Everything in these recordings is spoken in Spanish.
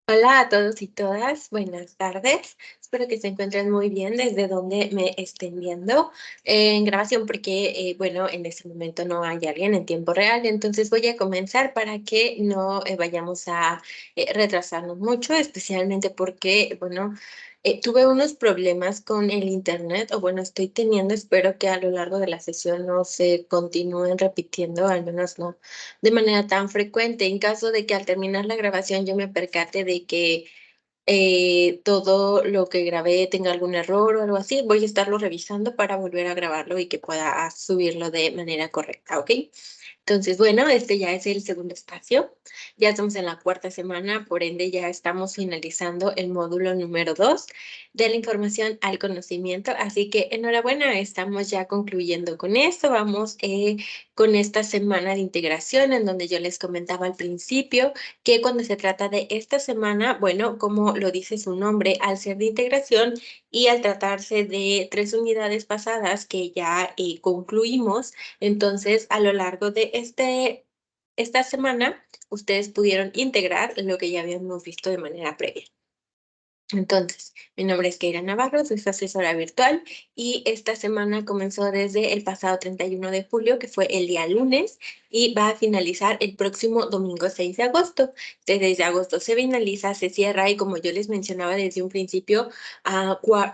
Hola a todos y todas, buenas tardes. Espero que se encuentren muy bien desde donde me estén viendo en grabación porque, bueno, en este momento no hay alguien en tiempo real, entonces voy a comenzar para que no vayamos a retrasarnos mucho, especialmente porque, bueno, tuve unos problemas con el internet, o bueno, estoy teniendo, espero que a lo largo de la sesión no se continúen repitiendo, al menos no de manera tan frecuente. En caso de que al terminar la grabación yo me percate de que todo lo que grabé tenga algún error o algo así, voy a estarlo revisando para volver a grabarlo y que pueda subirlo de manera correcta, ¿ok? Entonces, bueno, este ya es el segundo espacio. Ya estamos en la cuarta semana, por ende ya estamos finalizando el módulo número 2 de la información al conocimiento. Así que enhorabuena, estamos ya concluyendo con esto. Vamos con esta semana de integración en donde yo les comentaba al principio que cuando se trata de esta semana, bueno, como lo dice su nombre, al ser de integración y al tratarse de 3 unidades pasadas que ya concluimos, entonces, a lo largo de esta semana, ustedes pudieron integrar lo que ya habíamos visto de manera previa. Entonces, mi nombre es Keira Navarro, soy su asesora virtual y esta semana comenzó desde el pasado 31 de julio, que fue el día lunes, y va a finalizar el próximo domingo 6 de agosto. Desde agosto se finaliza, se cierra y como yo les mencionaba desde un principio,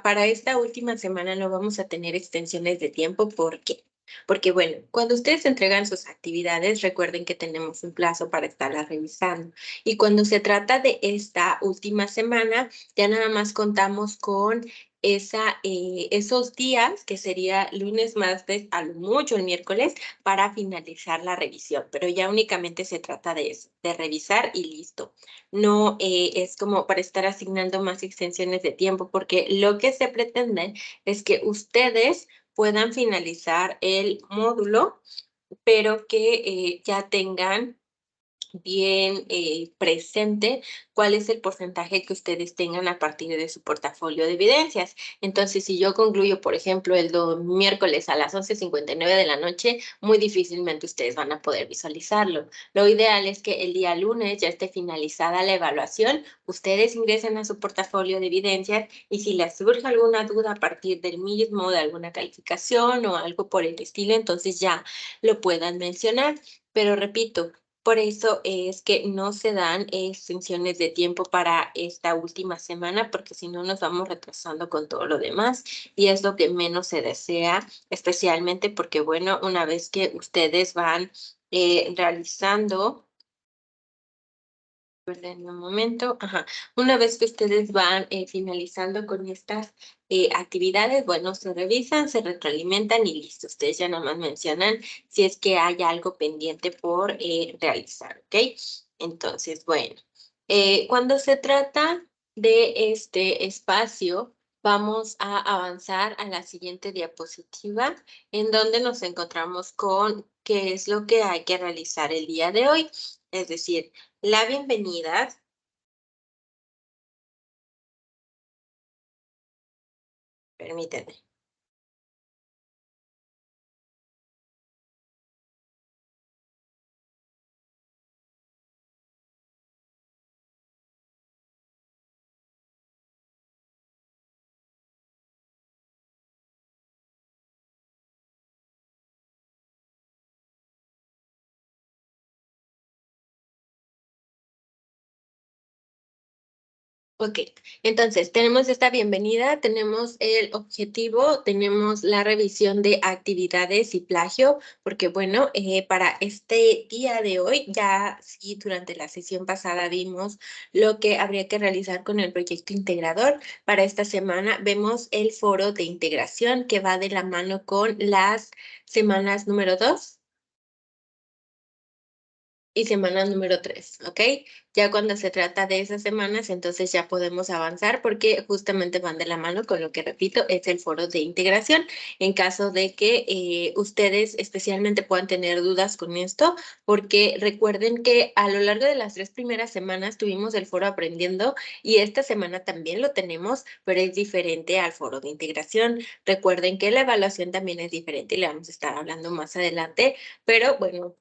para esta última semana no vamos a tener extensiones de tiempo. ¿Por qué? Porque bueno, cuando ustedes entregan sus actividades, recuerden que tenemos un plazo para estarlas revisando. Y cuando se trata de esta última semana, ya nada más contamos con esos días, que sería lunes, martes, a lo mucho el miércoles, para finalizar la revisión, pero ya únicamente se trata de eso, de revisar y listo. No es como para estar asignando más extensiones de tiempo, porque lo que se pretende es que ustedes puedan finalizar el módulo, pero que ya tengan bien presente cuál es el porcentaje que ustedes tengan a partir de su portafolio de evidencias. Entonces, si yo concluyo, por ejemplo, miércoles a las 11:59 de la noche, muy difícilmente ustedes van a poder visualizarlo. Lo ideal es que el día lunes ya esté finalizada la evaluación, ustedes ingresen a su portafolio de evidencias y si les surge alguna duda a partir del mismo, de alguna calificación o algo por el estilo, entonces ya lo puedan mencionar. Pero repito, por eso es que no se dan extensiones de tiempo para esta última semana, porque si no nos vamos retrasando con todo lo demás y es lo que menos se desea, especialmente porque, bueno, una vez que ustedes van realizando, en un momento, ajá, una vez que ustedes van finalizando con estas actividades, bueno, se revisan, se retroalimentan y listo. Ustedes ya nada más mencionan si es que hay algo pendiente por realizar, ¿ok? Entonces, bueno, cuando se trata de este espacio, vamos a avanzar a la siguiente diapositiva, en donde nos encontramos con qué es lo que hay que realizar el día de hoy. Es decir, la bienvenida, permíteme. Ok, entonces tenemos esta bienvenida, tenemos el objetivo, tenemos la revisión de actividades y plagio, porque bueno, para este día de hoy, ya sí, durante la sesión pasada vimos lo que habría que realizar con el proyecto integrador. Para esta semana vemos el foro de integración que va de la mano con las semanas número 2 y semana número 3, ¿ok? Ya cuando se trata de esas semanas, entonces ya podemos avanzar porque justamente van de la mano con lo que repito, es el foro de integración. En caso de que ustedes especialmente puedan tener dudas con esto, porque recuerden que a lo largo de las 3 primeras semanas tuvimos el foro aprendiendo y esta semana también lo tenemos, pero es diferente al foro de integración. Recuerden que la evaluación también es diferente y le vamos a estar hablando más adelante, pero bueno,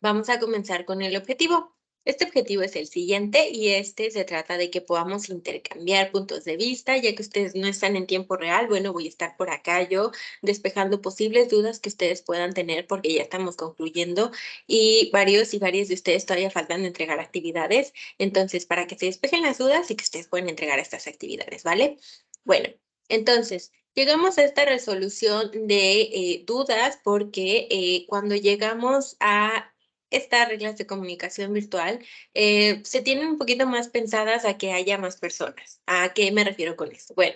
vamos a comenzar con el objetivo. Este objetivo es el siguiente y este se trata de que podamos intercambiar puntos de vista, ya que ustedes no están en tiempo real. Bueno, voy a estar por acá yo despejando posibles dudas que ustedes puedan tener porque ya estamos concluyendo y varios y varias de ustedes todavía faltan de entregar actividades. Entonces, para que se despejen las dudas y que ustedes puedan entregar estas actividades, ¿vale? Bueno, entonces, llegamos a esta resolución de dudas porque cuando llegamos a estas reglas de comunicación virtual se tienen un poquito más pensadas a que haya más personas. ¿A qué me refiero con esto? Bueno,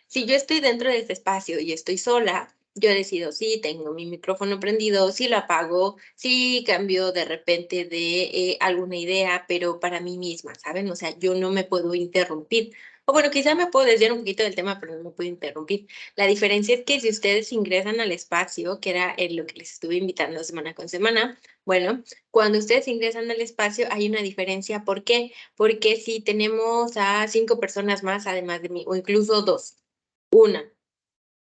si yo estoy dentro de este espacio y estoy sola, yo decido si tengo mi micrófono prendido, si lo apago, si cambio de repente de alguna idea, pero para mí misma, ¿saben? O sea, yo no me puedo interrumpir. O bueno, quizá me puedo desviar un poquito del tema, pero no me puedo interrumpir. La diferencia es que si ustedes ingresan al espacio, que era en lo que les estuve invitando semana con semana, bueno, cuando ustedes ingresan al espacio hay una diferencia. ¿Por qué? Porque si tenemos a 5 personas más, además de mí, o incluso 2, una,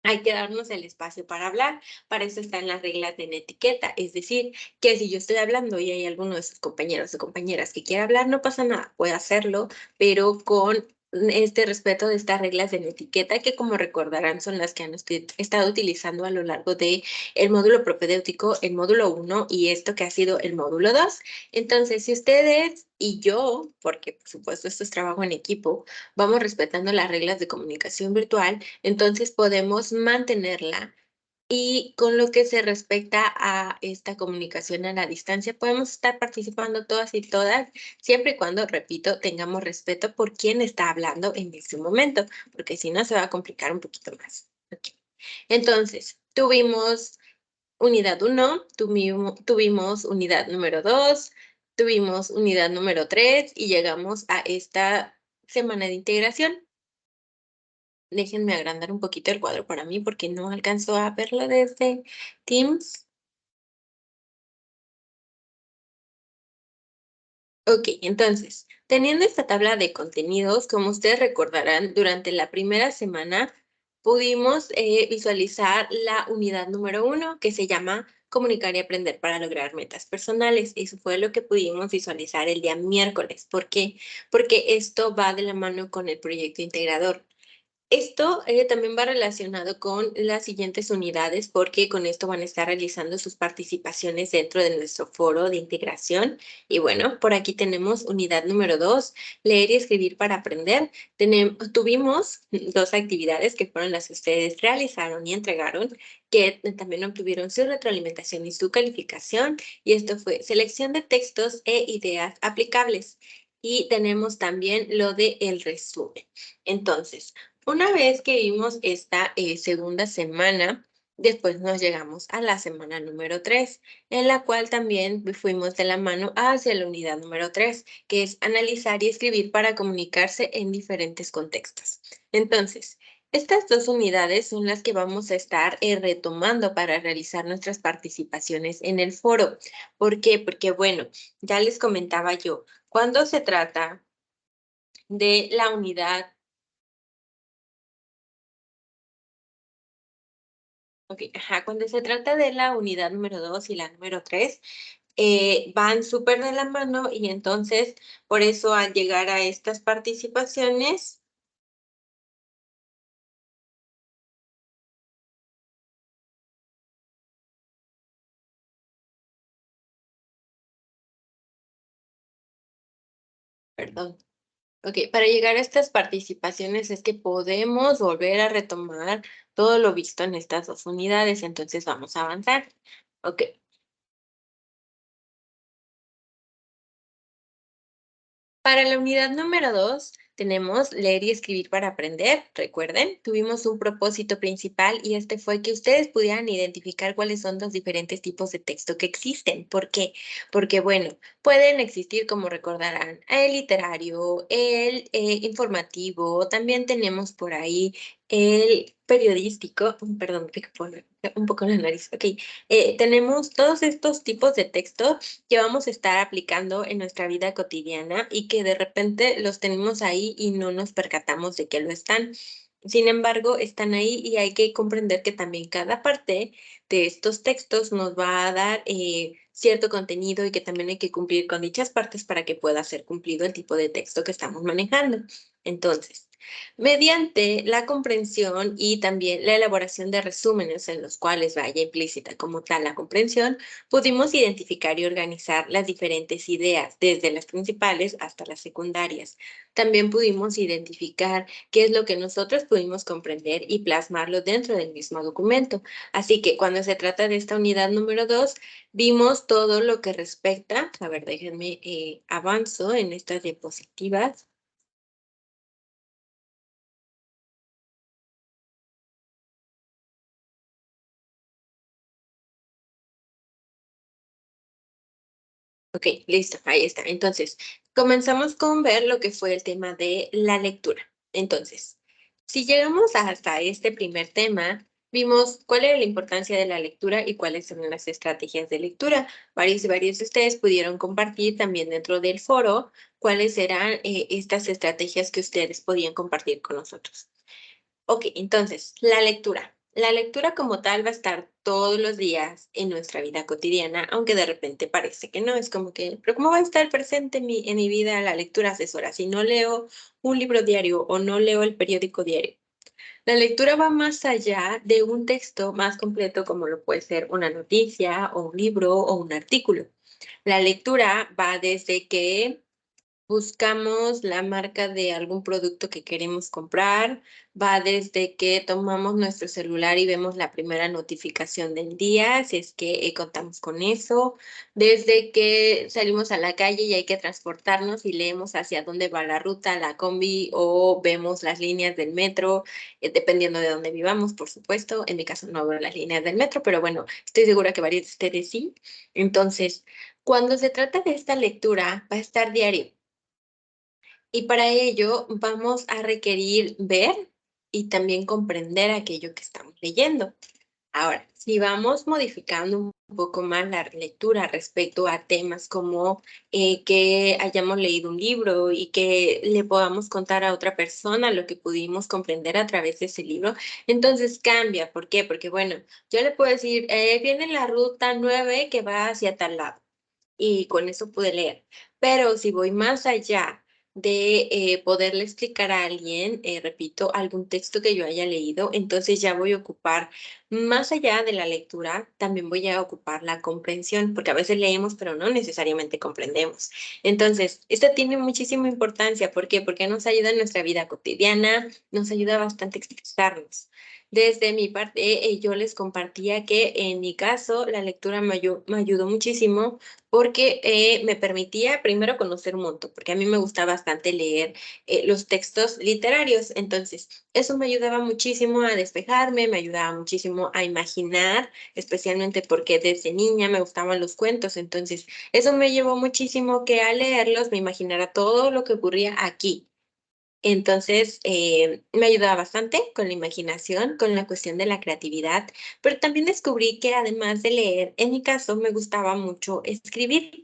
hay que darnos el espacio para hablar. Para eso están las reglas de la etiqueta. Es decir, que si yo estoy hablando y hay alguno de sus compañeros o compañeras que quiera hablar, no pasa nada, puede hacerlo, pero con este respeto de estas reglas de la etiqueta, que como recordarán son las que han estado utilizando a lo largo de el módulo propedéutico, el módulo 1 y esto que ha sido el módulo 2. Entonces, si ustedes y yo, porque por supuesto esto es trabajo en equipo, vamos respetando las reglas de comunicación virtual, entonces podemos mantenerla y con lo que se respecta a esta comunicación a la distancia, podemos estar participando todas y todas, siempre y cuando, repito, tengamos respeto por quien está hablando en ese momento, porque si no se va a complicar un poquito más. Ok. Entonces, tuvimos unidad 1, tuvimos unidad número 2, tuvimos unidad número 3 y llegamos a esta semana de integración. Déjenme agrandar un poquito el cuadro para mí porque no alcanzo a verlo desde Teams. Ok, entonces, teniendo esta tabla de contenidos, como ustedes recordarán, durante la primera semana pudimos visualizar la unidad número 1 que se llama Comunicar y aprender para lograr metas personales. Eso fue lo que pudimos visualizar el día miércoles. ¿Por qué? Porque esto va de la mano con el proyecto integrador. Esto también va relacionado con las siguientes unidades porque con esto van a estar realizando sus participaciones dentro de nuestro foro de integración. Y bueno, por aquí tenemos unidad número 2, leer y escribir para aprender. Tuvimos 2 actividades que fueron las que ustedes realizaron y entregaron, que también obtuvieron su retroalimentación y su calificación. Y esto fue selección de textos e ideas aplicables. Y tenemos también lo de el resumen. Entonces, una vez que vimos esta segunda semana, después nos llegamos a la semana número 3, en la cual también fuimos de la mano hacia la unidad número 3, que es analizar y escribir para comunicarse en diferentes contextos. Entonces, estas 2 unidades son las que vamos a estar retomando para realizar nuestras participaciones en el foro. ¿Por qué? Porque, bueno, ya les comentaba yo, cuando se trata de la unidad. Okey, ajá, cuando se trata de la unidad número 2 y la número 3 van súper de la mano y entonces, por eso al llegar a estas participaciones perdón. Okey, para llegar a estas participaciones es que podemos volver a retomar todo lo visto en estas 2 unidades, entonces vamos a avanzar. Okey. Para la unidad número 2 tenemos leer y escribir para aprender. Recuerden, tuvimos un propósito principal y este fue que ustedes pudieran identificar cuáles son los diferentes tipos de texto que existen. ¿Por qué? Porque, bueno, pueden existir, como recordarán, el literario, el informativo, también tenemos por ahí el periodístico, perdón, que pone un poco en la nariz, ok, tenemos todos estos tipos de texto que vamos a estar aplicando en nuestra vida cotidiana y que de repente los tenemos ahí y no nos percatamos de que lo están. Sin embargo, están ahí y hay que comprender que también cada parte de estos textos nos va a dar cierto contenido y que también hay que cumplir con dichas partes para que pueda ser cumplido el tipo de texto que estamos manejando. Entonces, mediante la comprensión y también la elaboración de resúmenes en los cuales vaya implícita como tal la comprensión, pudimos identificar y organizar las diferentes ideas, desde las principales hasta las secundarias. También pudimos identificar qué es lo que nosotros pudimos comprender y plasmarlo dentro del mismo documento. Así que cuando se trata de esta unidad número 2, vimos todo lo que respecta, a ver, déjenme avanzo en estas diapositivas. Ok, listo, ahí está. Entonces, comenzamos con ver lo que fue el tema de la lectura. Entonces, si llegamos hasta este primer tema, vimos cuál era la importancia de la lectura y cuáles son las estrategias de lectura. Varios de ustedes pudieron compartir también dentro del foro cuáles eran estas estrategias que ustedes podían compartir con nosotros. Ok, entonces, la lectura. La lectura como tal va a estar todos los días en nuestra vida cotidiana, aunque de repente parece que no, es como que, pero ¿cómo va a estar presente en mi vida la lectura asesora si no leo un libro diario o no leo el periódico diario? La lectura va más allá de un texto más completo como lo puede ser una noticia o un libro o un artículo. La lectura va desde que buscamos la marca de algún producto que queremos comprar, va desde que tomamos nuestro celular y vemos la primera notificación del día, si es que contamos con eso, desde que salimos a la calle y hay que transportarnos y leemos hacia dónde va la ruta, la combi o vemos las líneas del metro, dependiendo de dónde vivamos, por supuesto. En mi caso no veo las líneas del metro, pero bueno, estoy segura que varios de ustedes sí. Entonces, cuando se trata de esta lectura, va a estar diario. Y para ello vamos a requerir ver y también comprender aquello que estamos leyendo. Ahora, si vamos modificando un poco más la lectura respecto a temas como que hayamos leído un libro y que le podamos contar a otra persona lo que pudimos comprender a través de ese libro, entonces cambia. ¿Por qué? Porque, bueno, yo le puedo decir, viene la ruta 9 que va hacia tal lado y con eso pude leer. Pero si voy más allá de poderle explicar a alguien, repito, algún texto que yo haya leído, entonces ya voy a ocupar, más allá de la lectura, también voy a ocupar la comprensión, porque a veces leemos, pero no necesariamente comprendemos. Entonces, esto tiene muchísima importancia. ¿Por qué? Porque nos ayuda en nuestra vida cotidiana, nos ayuda bastante a expresarnos. Desde mi parte, yo les compartía que en mi caso la lectura me ayudó muchísimo porque me permitía primero conocer un montón, porque a mí me gusta bastante leer los textos literarios, entonces eso me ayudaba muchísimo a despejarme, me ayudaba muchísimo a imaginar, especialmente porque desde niña me gustaban los cuentos, entonces eso me llevó muchísimo que al leerlos me imaginara todo lo que ocurría aquí. Entonces, me ayudaba bastante con la imaginación, con la cuestión de la creatividad, pero también descubrí que además de leer, en mi caso me gustaba mucho escribir.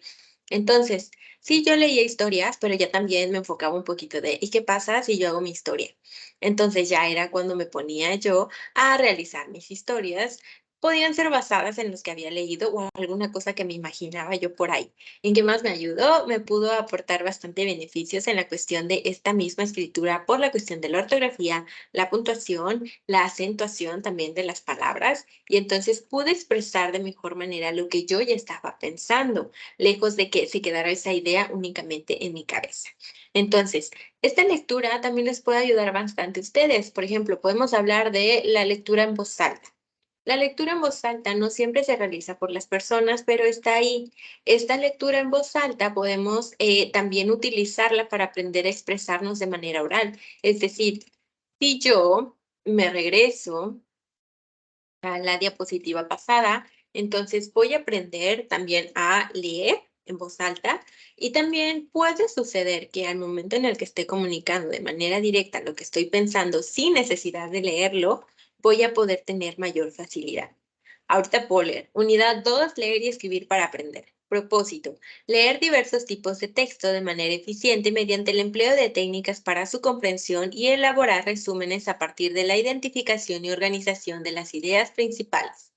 Entonces, sí, yo leía historias, pero ya también me enfocaba un poquito de, ¿y qué pasa si yo hago mi historia? Entonces ya era cuando me ponía yo a realizar mis historias. Podían ser basadas en los que había leído o alguna cosa que me imaginaba yo por ahí. ¿En qué más me ayudó? Me pudo aportar bastante beneficios en la cuestión de esta misma escritura por la cuestión de la ortografía, la puntuación, la acentuación también de las palabras, y entonces pude expresar de mejor manera lo que yo ya estaba pensando, lejos de que se quedara esa idea únicamente en mi cabeza. Entonces, esta lectura también les puede ayudar bastante a ustedes. Por ejemplo, podemos hablar de la lectura en voz alta. La lectura en voz alta no siempre se realiza por las personas, pero está ahí. Esta lectura en voz alta podemos también utilizarla para aprender a expresarnos de manera oral. Es decir, si yo me regreso a la diapositiva pasada, entonces voy a aprender también a leer en voz alta y también puede suceder que al momento en el que esté comunicando de manera directa lo que estoy pensando sin necesidad de leerlo, voy a poder tener mayor facilidad. Ahorita puedo leer. Unidad 2, leer y escribir para aprender. Propósito, leer diversos tipos de texto de manera eficiente mediante el empleo de técnicas para su comprensión y elaborar resúmenes a partir de la identificación y organización de las ideas principales.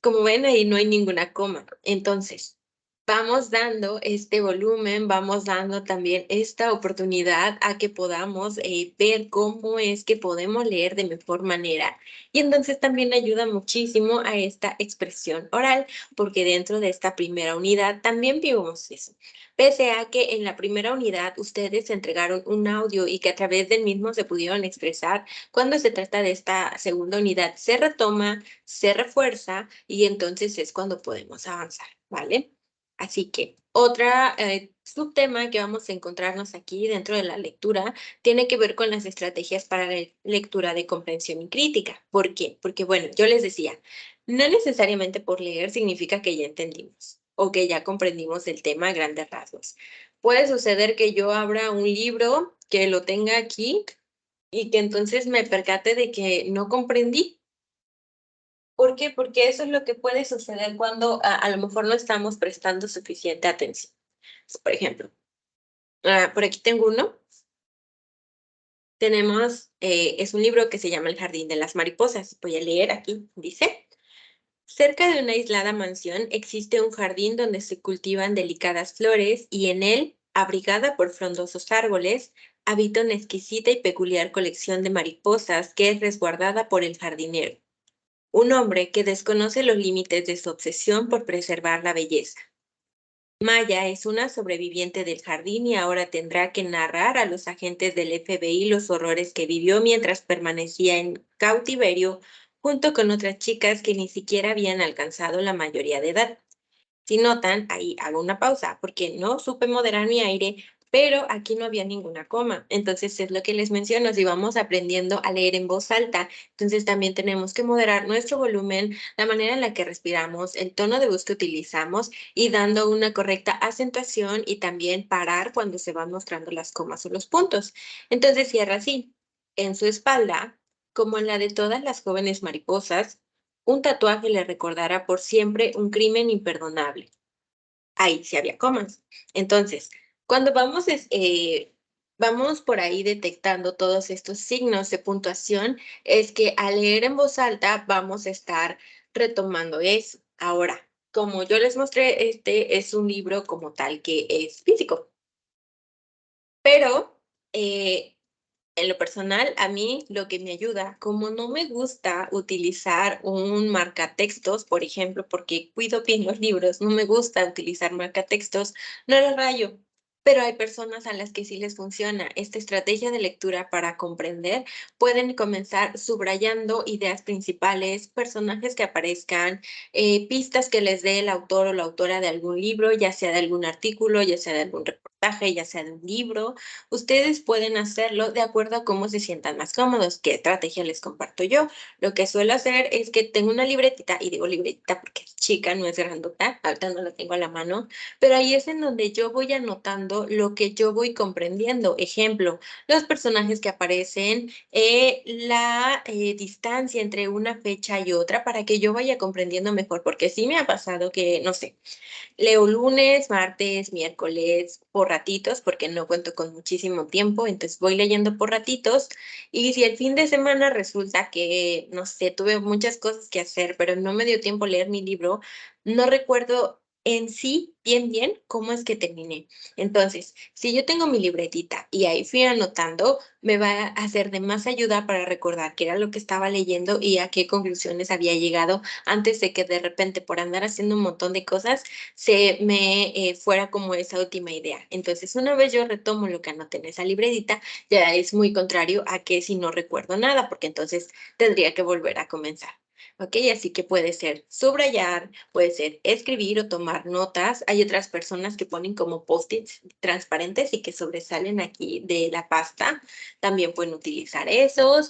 como ven, ahí no hay ninguna coma. Entonces, vamos dando este volumen, vamos dando también esta oportunidad a que podamos ver cómo es que podemos leer de mejor manera. Y entonces también ayuda muchísimo a esta expresión oral, porque dentro de esta primera unidad también vimos eso. Pese a que en la primera unidad ustedes entregaron un audio y que a través del mismo se pudieron expresar, cuando se trata de esta segunda unidad se retoma, se refuerza y entonces es cuando podemos avanzar, ¿vale? Así que otra subtema que vamos a encontrarnos aquí dentro de la lectura tiene que ver con las estrategias para la lectura de comprensión y crítica. ¿Por qué? Porque, bueno, yo les decía, no necesariamente por leer significa que ya entendimos o que ya comprendimos el tema a grandes rasgos. Puede suceder que yo abra un libro, que lo tenga aquí y que entonces me percate de que no comprendí. ¿Por qué? Porque eso es lo que puede suceder cuando a lo mejor no estamos prestando suficiente atención. Por ejemplo, por aquí tengo uno. Tenemos, es un libro que se llama El jardín de las mariposas. Voy a leer aquí. Dice, cerca de una aislada mansión existe un jardín donde se cultivan delicadas flores y en él, abrigada por frondosos árboles, habita una exquisita y peculiar colección de mariposas que es resguardada por el jardinero, un hombre que desconoce los límites de su obsesión por preservar la belleza. Maya es una sobreviviente del jardín y ahora tendrá que narrar a los agentes del FBI los horrores que vivió mientras permanecía en cautiverio junto con otras chicas que ni siquiera habían alcanzado la mayoría de edad. Si notan, ahí hago una pausa porque no supe moderar mi aire, pero aquí no había ninguna coma. Entonces es lo que les menciono, si vamos aprendiendo a leer en voz alta, entonces también tenemos que moderar nuestro volumen, la manera en la que respiramos, el tono de voz que utilizamos y dando una correcta acentuación y también parar cuando se van mostrando las comas o los puntos. Entonces cierra así. En su espalda, como en la de todas las jóvenes mariposas, un tatuaje le recordará por siempre un crimen imperdonable. Ahí sí había comas. Entonces, cuando vamos por ahí detectando todos estos signos de puntuación, es que al leer en voz alta vamos a estar retomando eso. Ahora, como yo les mostré, este es un libro como tal que es físico, pero en lo personal, a mí lo que me ayuda, como no me gusta utilizar un marcatextos, por ejemplo, porque cuido bien los libros, no me gusta utilizar marcatextos, no lo rayo. Pero hay personas a las que sí les funciona. Esta estrategia de lectura para comprender pueden comenzar subrayando ideas principales, personajes que aparezcan, pistas que les dé el autor o la autora de algún libro, ya sea de algún artículo, ya sea de algún reportaje, ya sea de un libro. Ustedes pueden hacerlo de acuerdo a cómo se sientan más cómodos. ¿Qué estrategia les comparto yo? Lo que suelo hacer es que tengo una libretita, y digo libretita porque es chica, no es grandota, ahorita no la tengo a la mano, pero ahí es en donde yo voy anotando lo que yo voy comprendiendo. Ejemplo, los personajes que aparecen, la distancia entre una fecha y otra para que yo vaya comprendiendo mejor, porque sí me ha pasado que, no sé, leo lunes, martes, miércoles, por ratitos, porque no cuento con muchísimo tiempo, entonces voy leyendo por ratitos. Y si el fin de semana resulta que, no sé, tuve muchas cosas que hacer, pero no me dio tiempo leer mi libro, no recuerdo en sí bien cómo es que terminé. Entonces, si yo tengo mi libretita y ahí fui anotando, me va a hacer de más ayuda para recordar qué era lo que estaba leyendo y a qué conclusiones había llegado antes de que de repente por andar haciendo un montón de cosas se me fuera como esa última idea. Entonces, una vez yo retomo lo que anoté en esa libretita, ya es muy contrario a que si no recuerdo nada, porque entonces tendría que volver a comenzar. ¿Ok? Así que puede ser subrayar, puede ser escribir o tomar notas. Hay otras personas que ponen como post-its transparentes y que sobresalen aquí de la pasta. También pueden utilizar esos.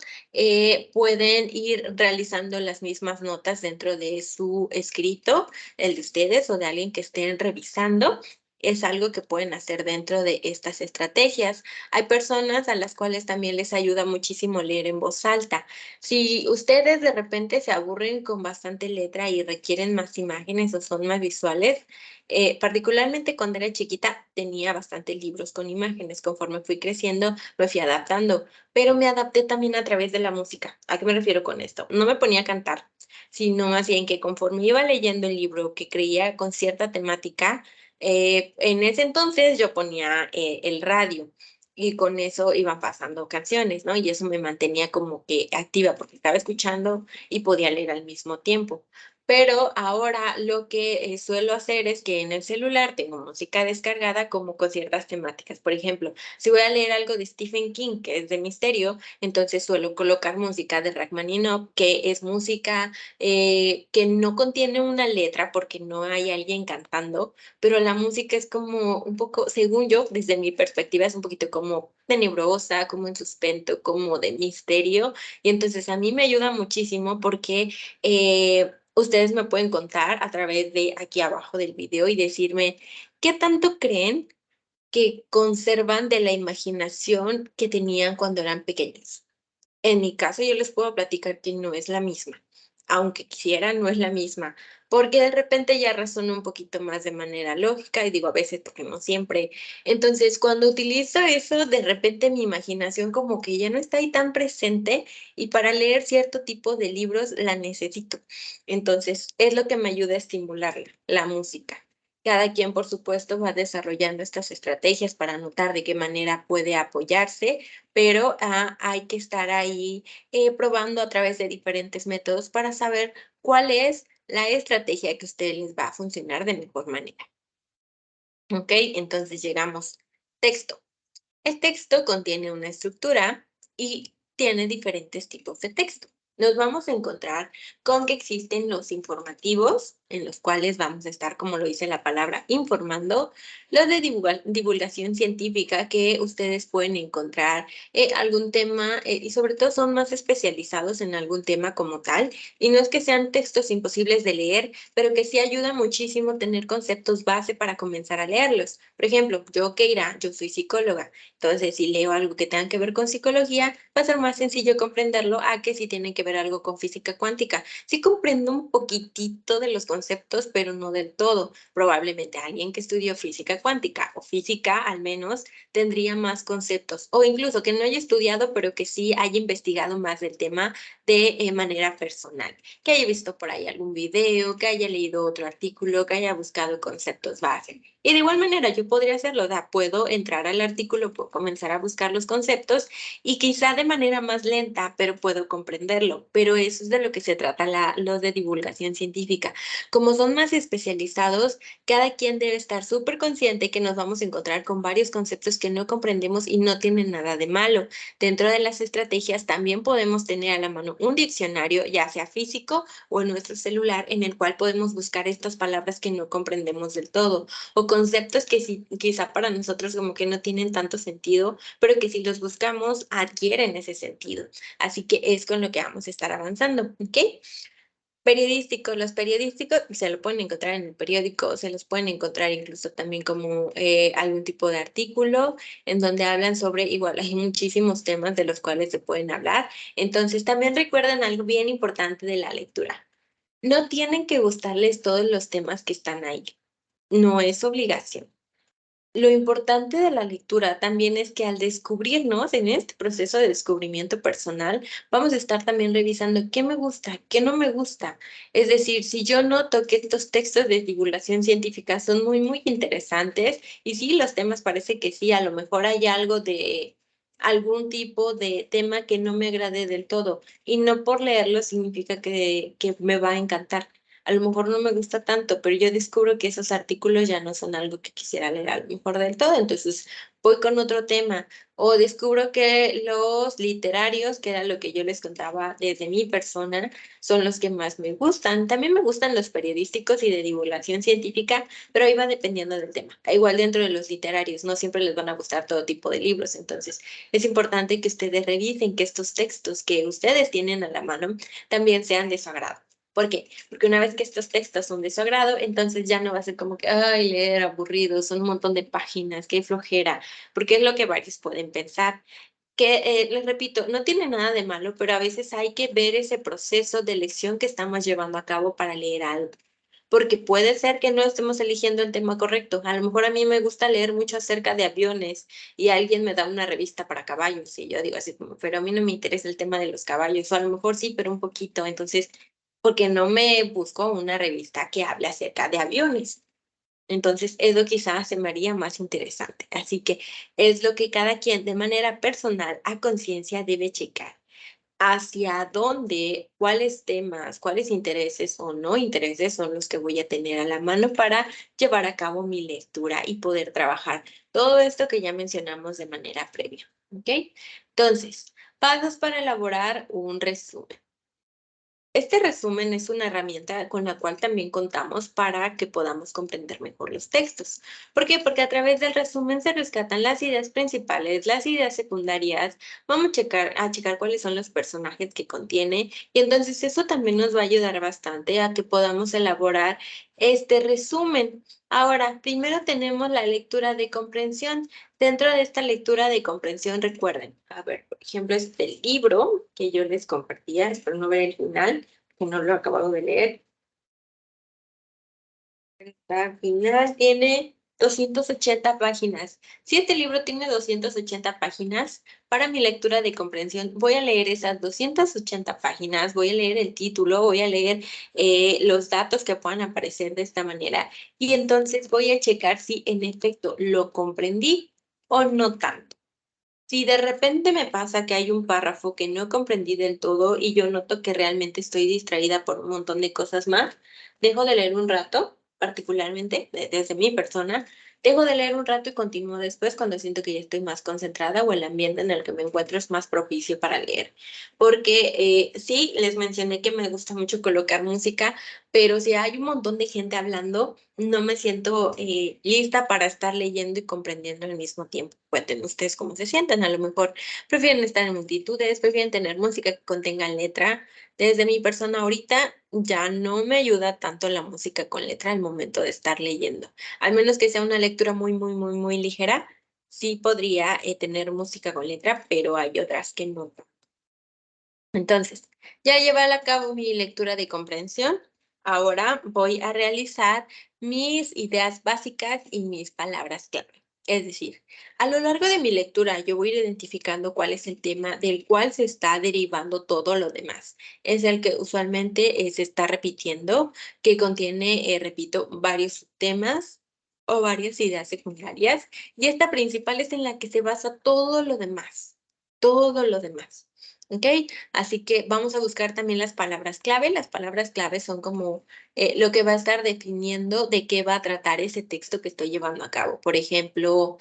Pueden ir realizando las mismas notas dentro de su escrito, el de ustedes o de alguien que estén revisando. Es algo que pueden hacer dentro de estas estrategias. Hay personas a las cuales también les ayuda muchísimo leer en voz alta. Si ustedes de repente se aburren con bastante letra y requieren más imágenes o son más visuales, particularmente cuando era chiquita tenía bastantes libros con imágenes. Conforme fui creciendo, me fui adaptando, pero me adapté también a través de la música. ¿A qué me refiero con esto? No me ponía a cantar, sino más bien que conforme iba leyendo el libro que creía con cierta temática, en ese entonces yo ponía el radio y con eso iban pasando canciones, ¿no? Y eso me mantenía como que activa porque estaba escuchando y podía leer al mismo tiempo. Pero ahora lo que suelo hacer es que en el celular tengo música descargada como con ciertas temáticas. Por ejemplo, si voy a leer algo de Stephen King, que es de misterio, entonces suelo colocar música de Rachmaninoff, que es música que no contiene una letra porque no hay alguien cantando, pero la música es como un poco, según yo, desde mi perspectiva, es un poquito como tenebrosa, como en suspenso, como de misterio. Y entonces a mí me ayuda muchísimo porque ustedes me pueden contar a través de aquí abajo del video y decirme qué tanto creen que conservan de la imaginación que tenían cuando eran pequeños. En mi caso, yo les puedo platicar que no es la misma, aunque quisiera, no es la misma, porque de repente ya razono un poquito más de manera lógica y digo a veces, porque no siempre. Entonces, cuando utilizo eso, de repente mi imaginación como que ya no está ahí tan presente y para leer cierto tipo de libros la necesito. Entonces, es lo que me ayuda a estimularla, la música. Cada quien, por supuesto, va desarrollando estas estrategias para notar de qué manera puede apoyarse, pero hay que estar ahí probando a través de diferentes métodos para saber cuál es la estrategia que a ustedes les va a funcionar de mejor manera. ¿Ok? Entonces llegamos. Texto. El texto contiene una estructura y tiene diferentes tipos de texto. Nos vamos a encontrar con que existen los informativos, en los cuales vamos a estar, como lo dice la palabra, informando, los de divulgación científica que ustedes pueden encontrar algún tema y sobre todo son más especializados en algún tema como tal. Y no es que sean textos imposibles de leer, pero que sí ayuda muchísimo tener conceptos base para comenzar a leerlos. Por ejemplo, yo, Keira, yo soy psicóloga. Entonces, si leo algo que tenga que ver con psicología, va a ser más sencillo comprenderlo a que si tiene que ver algo con física cuántica. Sí comprendo un poquitito de los conceptos, pero no del todo. Probablemente alguien que estudió física cuántica o física al menos tendría más conceptos o incluso que no haya estudiado, pero que sí haya investigado más del tema de manera personal, que haya visto por ahí algún video, que haya leído otro artículo, que haya buscado conceptos base. Y de igual manera yo podría hacerlo, puedo entrar al artículo, puedo comenzar a buscar los conceptos y quizá de manera más lenta, pero puedo comprenderlo. Pero eso es de lo que se trata los de divulgación científica. Como son más especializados, cada quien debe estar súper consciente que nos vamos a encontrar con varios conceptos que no comprendemos y no tienen nada de malo. Dentro de las estrategias también podemos tener a la mano un diccionario, ya sea físico o en nuestro celular, en el cual podemos buscar estas palabras que no comprendemos del todo o conceptos que sí, quizá para nosotros como que no tienen tanto sentido, pero que si los buscamos adquieren ese sentido. Así que es con lo que vamos a estar avanzando, ¿ok? Periodísticos, los periodísticos se lo pueden encontrar en el periódico, se los pueden encontrar incluso también como algún tipo de artículo en donde hablan sobre, igual hay muchísimos temas de los cuales se pueden hablar. Entonces también recuerden algo bien importante de la lectura. No tienen que gustarles todos los temas que están ahí. No es obligación. Lo importante de la lectura también es que al descubrirnos en este proceso de descubrimiento personal, vamos a estar también revisando qué me gusta, qué no me gusta. Es decir, si yo noto que estos textos de divulgación científica son muy, muy interesantes y sí, los temas parece que sí, a lo mejor hay algo de algún tipo de tema que no me agrade del todo y no por leerlo significa que me va a encantar. A lo mejor no me gusta tanto, pero yo descubro que esos artículos ya no son algo que quisiera leer a lo mejor del todo, entonces voy con otro tema. O descubro que los literarios, que era lo que yo les contaba desde mi persona, son los que más me gustan. También me gustan los periodísticos y de divulgación científica, pero ahí va dependiendo del tema. Igual dentro de los literarios, no siempre les van a gustar todo tipo de libros, entonces es importante que ustedes revisen que estos textos que ustedes tienen a la mano también sean de su agrado. ¿Por qué? Porque una vez que estos textos son de su agrado, entonces ya no va a ser como que, ay, leer aburrido, son un montón de páginas, qué flojera, porque es lo que varios pueden pensar. Que, les repito, no tiene nada de malo, pero a veces hay que ver ese proceso de elección que estamos llevando a cabo para leer algo. Porque puede ser que no estemos eligiendo el tema correcto. A lo mejor a mí me gusta leer mucho acerca de aviones y alguien me da una revista para caballos y yo digo así como, pero a mí no me interesa el tema de los caballos, o a lo mejor sí, pero un poquito. Entonces, porque no me busco una revista que hable acerca de aviones. Entonces, eso quizás se me haría más interesante. Así que es lo que cada quien de manera personal, a conciencia, debe checar. Hacia dónde, cuáles temas, cuáles intereses o no intereses son los que voy a tener a la mano para llevar a cabo mi lectura y poder trabajar todo esto que ya mencionamos de manera previa. ¿Ok? Entonces, pasos para elaborar un resumen. Este resumen es una herramienta con la cual también contamos para que podamos comprender mejor los textos. ¿Por qué? Porque a través del resumen se rescatan las ideas principales, las ideas secundarias, vamos a checar cuáles son los personajes que contiene y entonces eso también nos va a ayudar bastante a que podamos elaborar este resumen. Ahora, primero tenemos la lectura de comprensión. Dentro de esta lectura de comprensión, recuerden, a ver, por ejemplo, este libro que yo les compartía, espero no ver el final, que no lo he acabado de leer. Al final tiene 280 páginas. Si este libro tiene 280 páginas, para mi lectura de comprensión voy a leer esas 280 páginas, voy a leer el título, voy a leer los datos que puedan aparecer de esta manera y entonces voy a checar si en efecto lo comprendí o no tanto. Si de repente me pasa que hay un párrafo que no comprendí del todo y yo noto que realmente estoy distraída por un montón de cosas más, dejo de leer un rato, particularmente desde mi persona, dejo de leer un rato y continúo después cuando siento que ya estoy más concentrada o el ambiente en el que me encuentro es más propicio para leer. Porque sí, les mencioné que me gusta mucho colocar música, pero si hay un montón de gente hablando, no me siento lista para estar leyendo y comprendiendo al mismo tiempo. Cuenten ustedes cómo se sienten. A lo mejor prefieren estar en multitudes, prefieren tener música que contenga letra. Desde mi persona ahorita ya no me ayuda tanto la música con letra al momento de estar leyendo. Al menos que sea una lectura muy, muy, muy, muy ligera, sí podría tener música con letra, pero hay otras que no. Entonces, ya llevé a cabo mi lectura de comprensión. Ahora voy a realizar mis ideas básicas y mis palabras clave. Es decir, a lo largo de mi lectura yo voy a ir identificando cuál es el tema del cual se está derivando todo lo demás. Es el que usualmente se está repitiendo, que contiene, repito, varios temas o varias ideas secundarias. Y esta principal es en la que se basa todo lo demás. Todo lo demás. ¿Ok? Así que vamos a buscar también las palabras clave. Las palabras clave son como lo que va a estar definiendo de qué va a tratar ese texto que estoy llevando a cabo. Por ejemplo,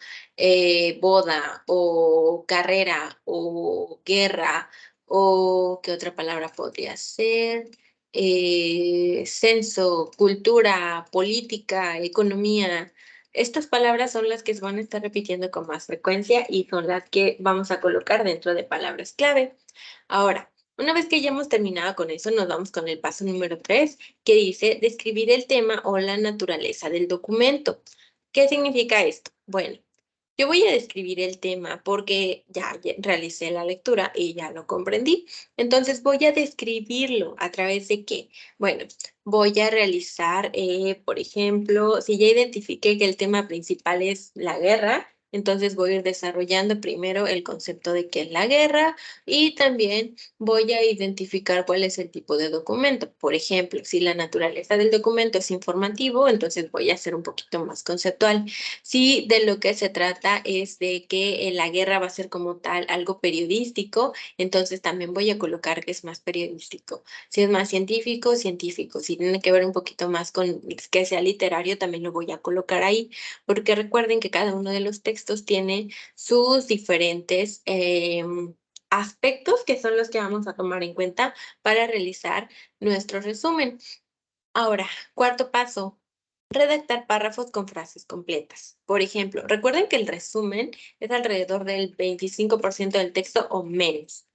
boda o carrera o guerra o qué otra palabra podría ser. Censo, cultura, política, economía. Estas palabras son las que se van a estar repitiendo con más frecuencia y son las que vamos a colocar dentro de palabras clave. Ahora, una vez que ya hemos terminado con eso, nos vamos con el paso número 3, que dice describir el tema o la naturaleza del documento. ¿Qué significa esto? Bueno, yo voy a describir el tema porque ya realicé la lectura y ya lo comprendí. Entonces voy a describirlo a través de qué. Bueno, voy a realizar, por ejemplo, si ya identifiqué que el tema principal es la guerra, entonces voy a ir desarrollando primero el concepto de qué es la guerra y también voy a identificar cuál es el tipo de documento. Por ejemplo, si la naturaleza del documento es informativo, entonces voy a ser un poquito más conceptual. Si de lo que se trata es de que la guerra va a ser como tal algo periodístico, entonces también voy a colocar que es más periodístico. Si es más científico, científico. Si tiene que ver un poquito más con que sea literario, también lo voy a colocar ahí, porque recuerden que cada uno de los textos tiene sus diferentes aspectos que son los que vamos a tomar en cuenta para realizar nuestro resumen. Ahora, cuarto paso, redactar párrafos con frases completas. Por ejemplo, recuerden que el resumen es alrededor del 25% del texto o menos,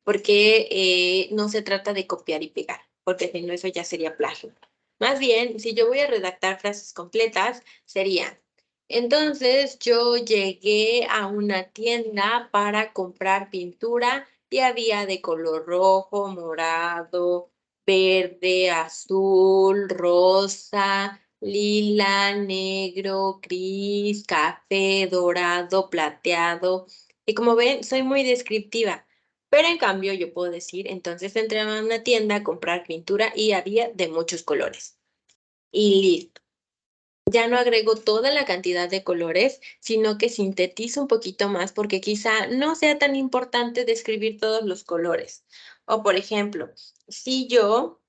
porque no se trata de copiar y pegar, porque si no, eso ya sería plagio. Más bien, si yo voy a redactar frases completas, sería, entonces yo llegué a una tienda para comprar pintura y había de color rojo, morado, verde, azul, rosa, lila, negro, gris, café, dorado, plateado. Y como ven, soy muy descriptiva, Pero en cambio yo puedo decir, entonces entré a una tienda a comprar pintura y había de muchos colores. Y listo. Ya no agrego toda la cantidad de colores, sino que sintetizo un poquito más porque quizá no sea tan importante describir todos los colores. O por ejemplo, si yo,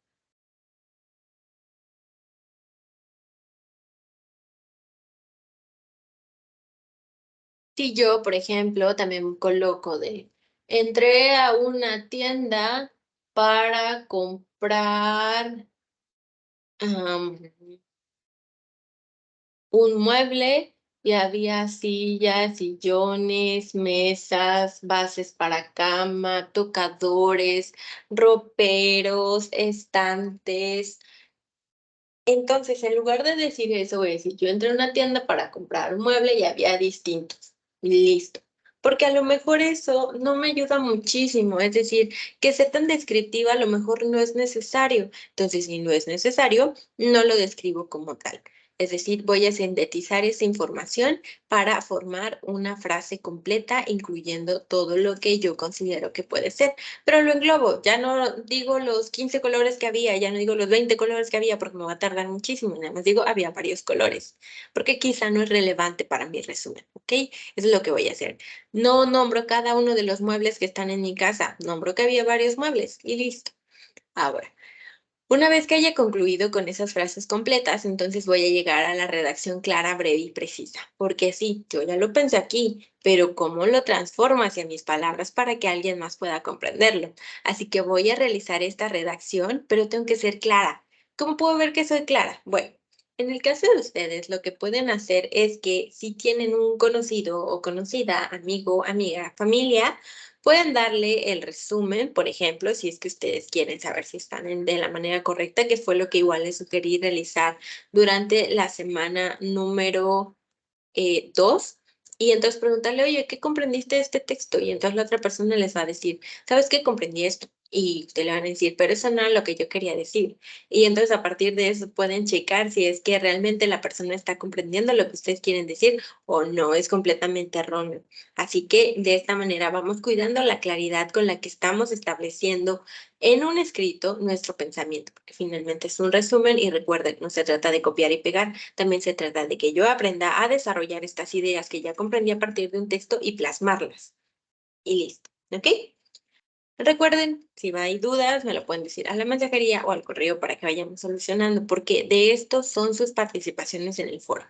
si yo, por ejemplo, también coloco de, entré a una tienda para comprar un mueble y había sillas, sillones, mesas, bases para cama, tocadores, roperos, estantes. Entonces, en lugar de decir eso, voy a decir, yo entré a una tienda para comprar un mueble y había distintos. Listo. Porque a lo mejor eso no me ayuda muchísimo. Es decir, que sea tan descriptiva a lo mejor no es necesario. Entonces, si no es necesario, no lo describo como tal. Es decir, voy a sintetizar esa información para formar una frase completa, incluyendo todo lo que yo considero que puede ser. Pero lo englobo, ya no digo los 15 colores que había, ya no digo los 20 colores que había porque me va a tardar muchísimo, nada más digo había varios colores, porque quizá no es relevante para mi resumen, ¿ok? Eso es lo que voy a hacer. No nombro cada uno de los muebles que están en mi casa, nombro que había varios muebles y listo. Ahora, una vez que haya concluido con esas frases completas, entonces voy a llegar a la redacción clara, breve y precisa. Porque sí, yo ya lo pensé aquí, pero ¿cómo lo transformo hacia mis palabras para que alguien más pueda comprenderlo? Así que voy a realizar esta redacción, pero tengo que ser clara. ¿Cómo puedo ver que soy clara? Bueno, en el caso de ustedes, lo que pueden hacer es que si tienen un conocido o conocida, amigo, amiga, familia, pueden darle el resumen, por ejemplo, si es que ustedes quieren saber si están de la manera correcta, que fue lo que igual les sugerí realizar durante la semana número 2. Y entonces preguntarle, oye, ¿qué comprendiste de este texto? Y entonces la otra persona les va a decir, ¿sabes qué? Comprendí esto. Y usted le van a decir, pero eso no es lo que yo quería decir. Y entonces a partir de eso pueden checar si es que realmente la persona está comprendiendo lo que ustedes quieren decir o no, es completamente erróneo. Así que de esta manera vamos cuidando la claridad con la que estamos estableciendo en un escrito nuestro pensamiento, porque finalmente es un resumen y recuerden, no se trata de copiar y pegar, también se trata de que yo aprenda a desarrollar estas ideas que ya comprendí a partir de un texto y plasmarlas. Y listo, ¿ok? Recuerden, si hay dudas, me lo pueden decir a la mensajería o al correo para que vayamos solucionando, porque de esto son sus participaciones en el foro.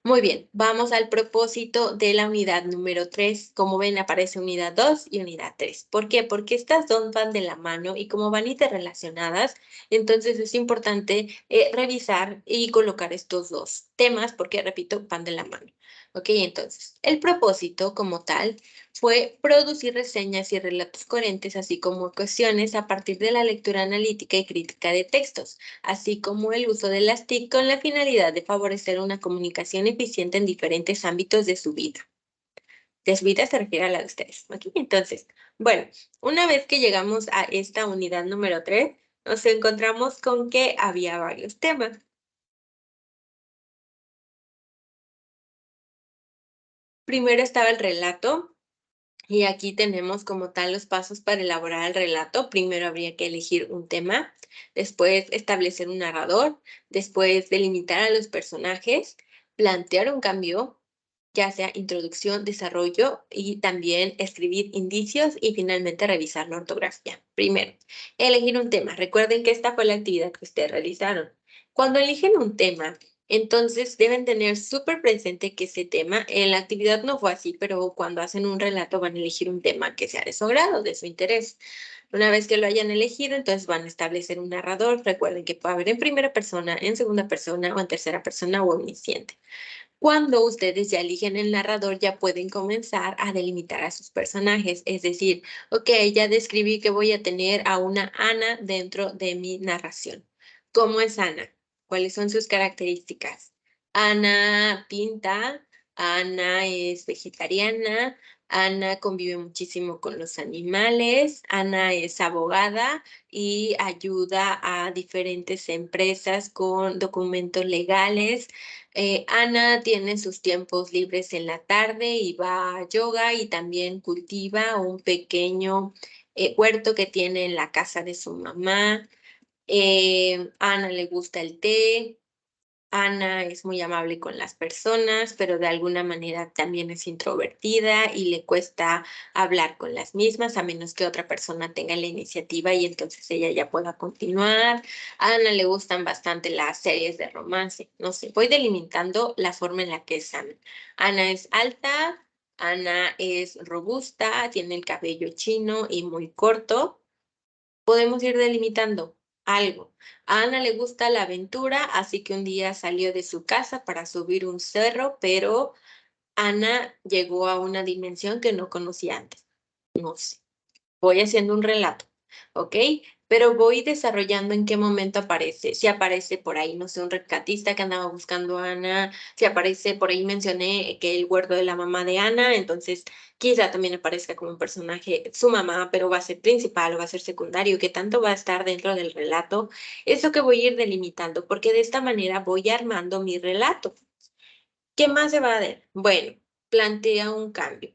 Muy bien, vamos al propósito de la unidad número 3. Como ven, aparece unidad 2 y unidad 3. ¿Por qué? Porque estas dos van de la mano y como van interrelacionadas, entonces es importante revisar y colocar estos dos temas porque, repito, van de la mano. Ok, entonces, el propósito como tal fue producir reseñas y relatos coherentes, así como cuestiones a partir de la lectura analítica y crítica de textos, así como el uso de las TIC con la finalidad de favorecer una comunicación eficiente en diferentes ámbitos de su vida. De su vida se refiere a la de ustedes. ¿Ok? Entonces, bueno, una vez que llegamos a esta unidad número 3, nos encontramos con que había varios temas. Primero estaba el relato, y aquí tenemos como tal los pasos para elaborar el relato. Primero habría que elegir un tema, después establecer un narrador, después delimitar a los personajes, plantear un cambio, ya sea introducción, desarrollo y también escribir indicios y finalmente revisar la ortografía. Primero, elegir un tema. Recuerden que esta fue la actividad que ustedes realizaron. Cuando eligen un tema, entonces deben tener súper presente que ese tema, en la actividad no fue así, pero cuando hacen un relato van a elegir un tema que sea de su agrado, de su interés. Una vez que lo hayan elegido, entonces van a establecer un narrador. Recuerden que puede haber en primera persona, en segunda persona o en tercera persona o omnisciente. Cuando ustedes ya eligen el narrador, ya pueden comenzar a delimitar a sus personajes. Es decir, ok, ya describí que voy a tener a una Ana dentro de mi narración. ¿Cómo es Ana? ¿Cuáles son sus características? Ana pinta, Ana es vegetariana, Ana convive muchísimo con los animales. Ana es abogada y ayuda a diferentes empresas con documentos legales. Ana tiene sus tiempos libres en la tarde y va a yoga y también cultiva un pequeño huerto que tiene en la casa de su mamá. Ana le gusta el té. Ana es muy amable con las personas, pero de alguna manera también es introvertida y le cuesta hablar con las mismas, a menos que otra persona tenga la iniciativa y entonces ella ya pueda continuar. A Ana le gustan bastante las series de romance. No sé, voy delimitando la forma en la que es Ana. Ana es alta, Ana es robusta, tiene el cabello chino y muy corto. Podemos ir delimitando algo. A Ana le gusta la aventura, así que un día salió de su casa para subir un cerro, pero Ana llegó a una dimensión que no conocía antes. No sé. Voy haciendo un relato, ¿ok? Pero voy desarrollando en qué momento aparece. Si aparece por ahí, no sé, un rescatista que andaba buscando a Ana, si aparece por ahí, mencioné que el huerto de la mamá de Ana, entonces quizá también aparezca como un personaje su mamá, pero va a ser principal o va a ser secundario, que tanto va a estar dentro del relato. Es lo que voy a ir delimitando, porque de esta manera voy armando mi relato. ¿Qué más se va a ver? Bueno, plantea un cambio.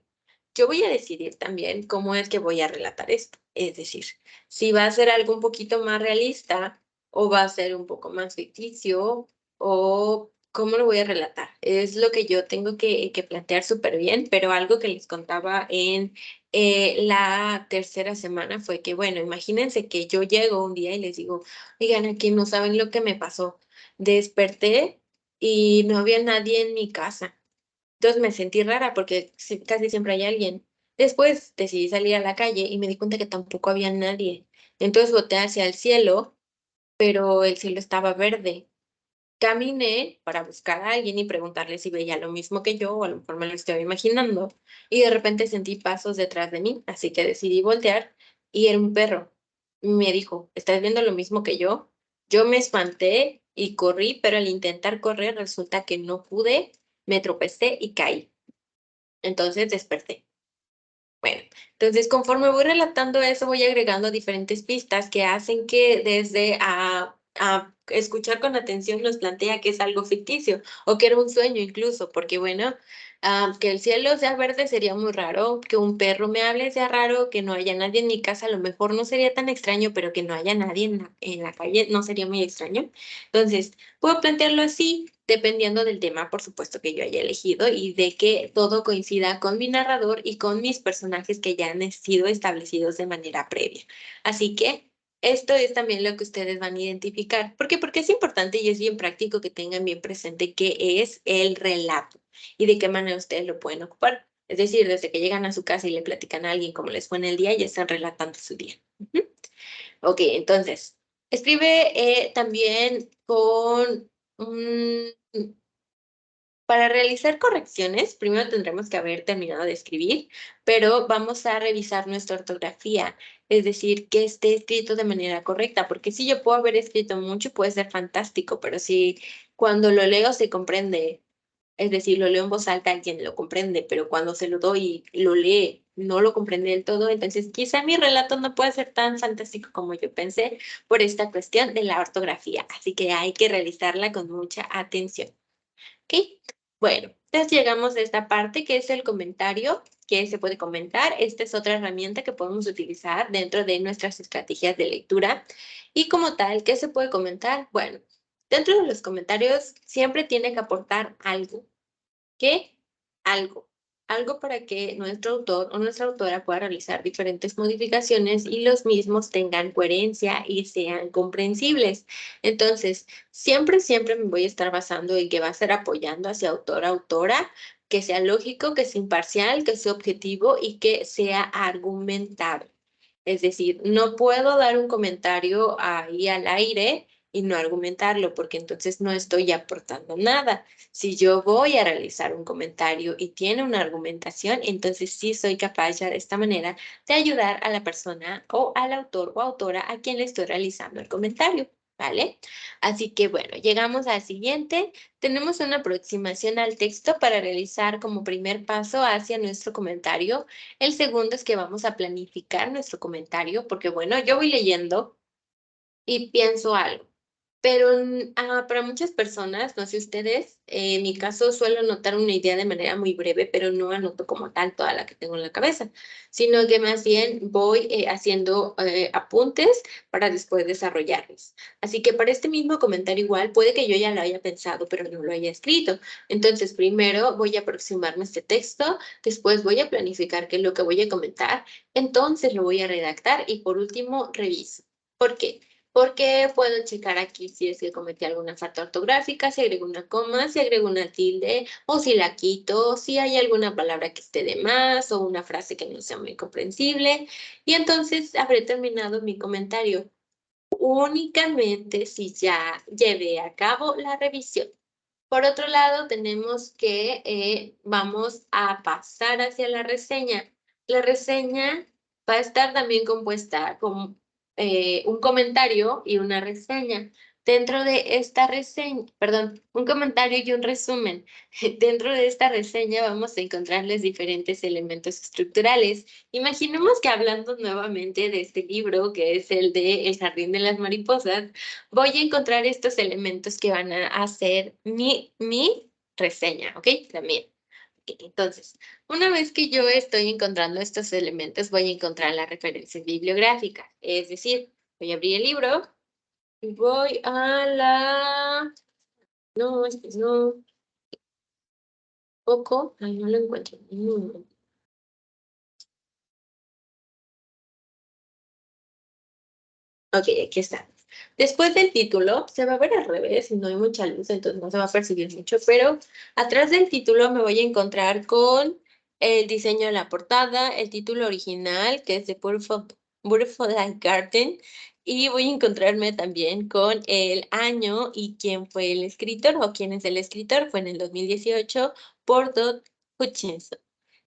Yo voy a decidir también cómo es que voy a relatar esto. Es decir, si va a ser algo un poquito más realista o va a ser un poco más ficticio o cómo lo voy a relatar. Es lo que yo tengo que plantear súper bien, pero algo que les contaba en la tercera semana fue que, bueno, imagínense que yo llego un día y les digo, oigan, aquí no saben lo que me pasó. Desperté y no había nadie en mi casa. Entonces me sentí rara porque casi siempre hay alguien. Después decidí salir a la calle y me di cuenta que tampoco había nadie. Entonces volteé hacia el cielo, pero el cielo estaba verde. Caminé para buscar a alguien y preguntarle si veía lo mismo que yo o a lo mejor me lo estoy imaginando. Y de repente sentí pasos detrás de mí, así que decidí voltear y era un perro. Me dijo, ¿estás viendo lo mismo que yo? Yo me espanté y corrí, pero al intentar correr resulta que no pude, me tropecé y caí. Entonces desperté. Bueno, entonces conforme voy relatando eso, voy agregando diferentes pistas que hacen que desde a escuchar con atención nos plantea que es algo ficticio o que era un sueño incluso, porque bueno, que el cielo sea verde sería muy raro, que un perro me hable sea raro, que no haya nadie en mi casa, a lo mejor no sería tan extraño, pero que no haya nadie en la calle no sería muy extraño. Entonces, puedo plantearlo así, dependiendo del tema, por supuesto, que yo haya elegido y de que todo coincida con mi narrador y con mis personajes que ya han sido establecidos de manera previa. Así que esto es también lo que ustedes van a identificar. ¿Por qué? Porque es importante y es bien práctico que tengan bien presente qué es el relato y de qué manera ustedes lo pueden ocupar. Es decir, desde que llegan a su casa y le platican a alguien cómo les fue en el día, ya están relatando su día. Ujú. Ok, entonces, escribe también con un para realizar correcciones, primero tendremos que haber terminado de escribir, pero vamos a revisar nuestra ortografía, es decir, que esté escrito de manera correcta, porque si yo puedo haber escrito mucho, puede ser fantástico, pero si cuando lo leo se comprende, es decir, lo leo en voz alta, alguien lo comprende, pero cuando se lo doy y lo lee, no lo comprende del todo, entonces quizá mi relato no puede ser tan fantástico como yo pensé por esta cuestión de la ortografía, así que hay que realizarla con mucha atención. ¿Ok? Bueno, entonces llegamos a esta parte que es el comentario que se puede comentar. Esta es otra herramienta que podemos utilizar dentro de nuestras estrategias de lectura. Y como tal, ¿qué se puede comentar? Bueno, dentro de los comentarios siempre tiene que aportar algo. ¿Qué? Algo. Algo para que nuestro autor o nuestra autora pueda realizar diferentes modificaciones y los mismos tengan coherencia y sean comprensibles. Entonces, siempre me voy a estar basando en que va a ser apoyando hacia autora, que sea lógico, que sea imparcial, que sea objetivo y que sea argumentado. Es decir, no puedo dar un comentario ahí al aire y no argumentarlo, porque entonces no estoy aportando nada. Si yo voy a realizar un comentario y tiene una argumentación, entonces sí soy capaz ya de esta manera de ayudar a la persona o al autor o autora a quien le estoy realizando el comentario. ¿vale? Así que bueno, llegamos al siguiente. Tenemos una aproximación al texto para realizar como primer paso hacia nuestro comentario. El segundo es que vamos a planificar nuestro comentario, porque bueno, yo voy leyendo y pienso algo. Pero, para muchas personas, no sé ustedes, en mi caso suelo anotar una idea de manera muy breve, pero no anoto como tal toda la que tengo en la cabeza, sino que más bien voy, haciendo, apuntes para después desarrollarlos. Así que para este mismo comentario igual puede que yo ya lo haya pensado, pero no lo haya escrito. Entonces, primero voy a aproximarme a este texto, después voy a planificar qué es lo que voy a comentar, entonces lo voy a redactar y por último reviso. ¿Por qué? Porque puedo checar aquí si es que cometí alguna falta ortográfica, si agrego una coma, si agrego una tilde o si la quito, si hay alguna palabra que esté de más o una frase que no sea muy comprensible. Y entonces habré terminado mi comentario únicamente si ya llevé a cabo la revisión. Por otro lado, tenemos que vamos a pasar hacia la reseña. La reseña va a estar también compuesta con un comentario y una reseña. Dentro de esta reseña, perdón, un comentario y un resumen. Dentro de esta reseña vamos a encontrarles diferentes elementos estructurales. Imaginemos que hablando nuevamente de este libro, que es el de El jardín de las mariposas, voy a encontrar estos elementos que van a hacer mi reseña, ¿ok? También. Ok, entonces, una vez que yo estoy encontrando estos elementos, voy a encontrar las referencias bibliográficas. Es decir, voy a abrir el libro y voy a la... No, este no. Poco. Ay, no lo encuentro. Ok, aquí está. Después del título, se va a ver al revés y no hay mucha luz, entonces no se va a percibir mucho, pero atrás del título me voy a encontrar con el diseño de la portada, el título original, que es de Beautiful Life Garden, y voy a encontrarme también con el año y quién fue el escritor o quién es el escritor. Fue en el 2018 por Todd Hutchinson.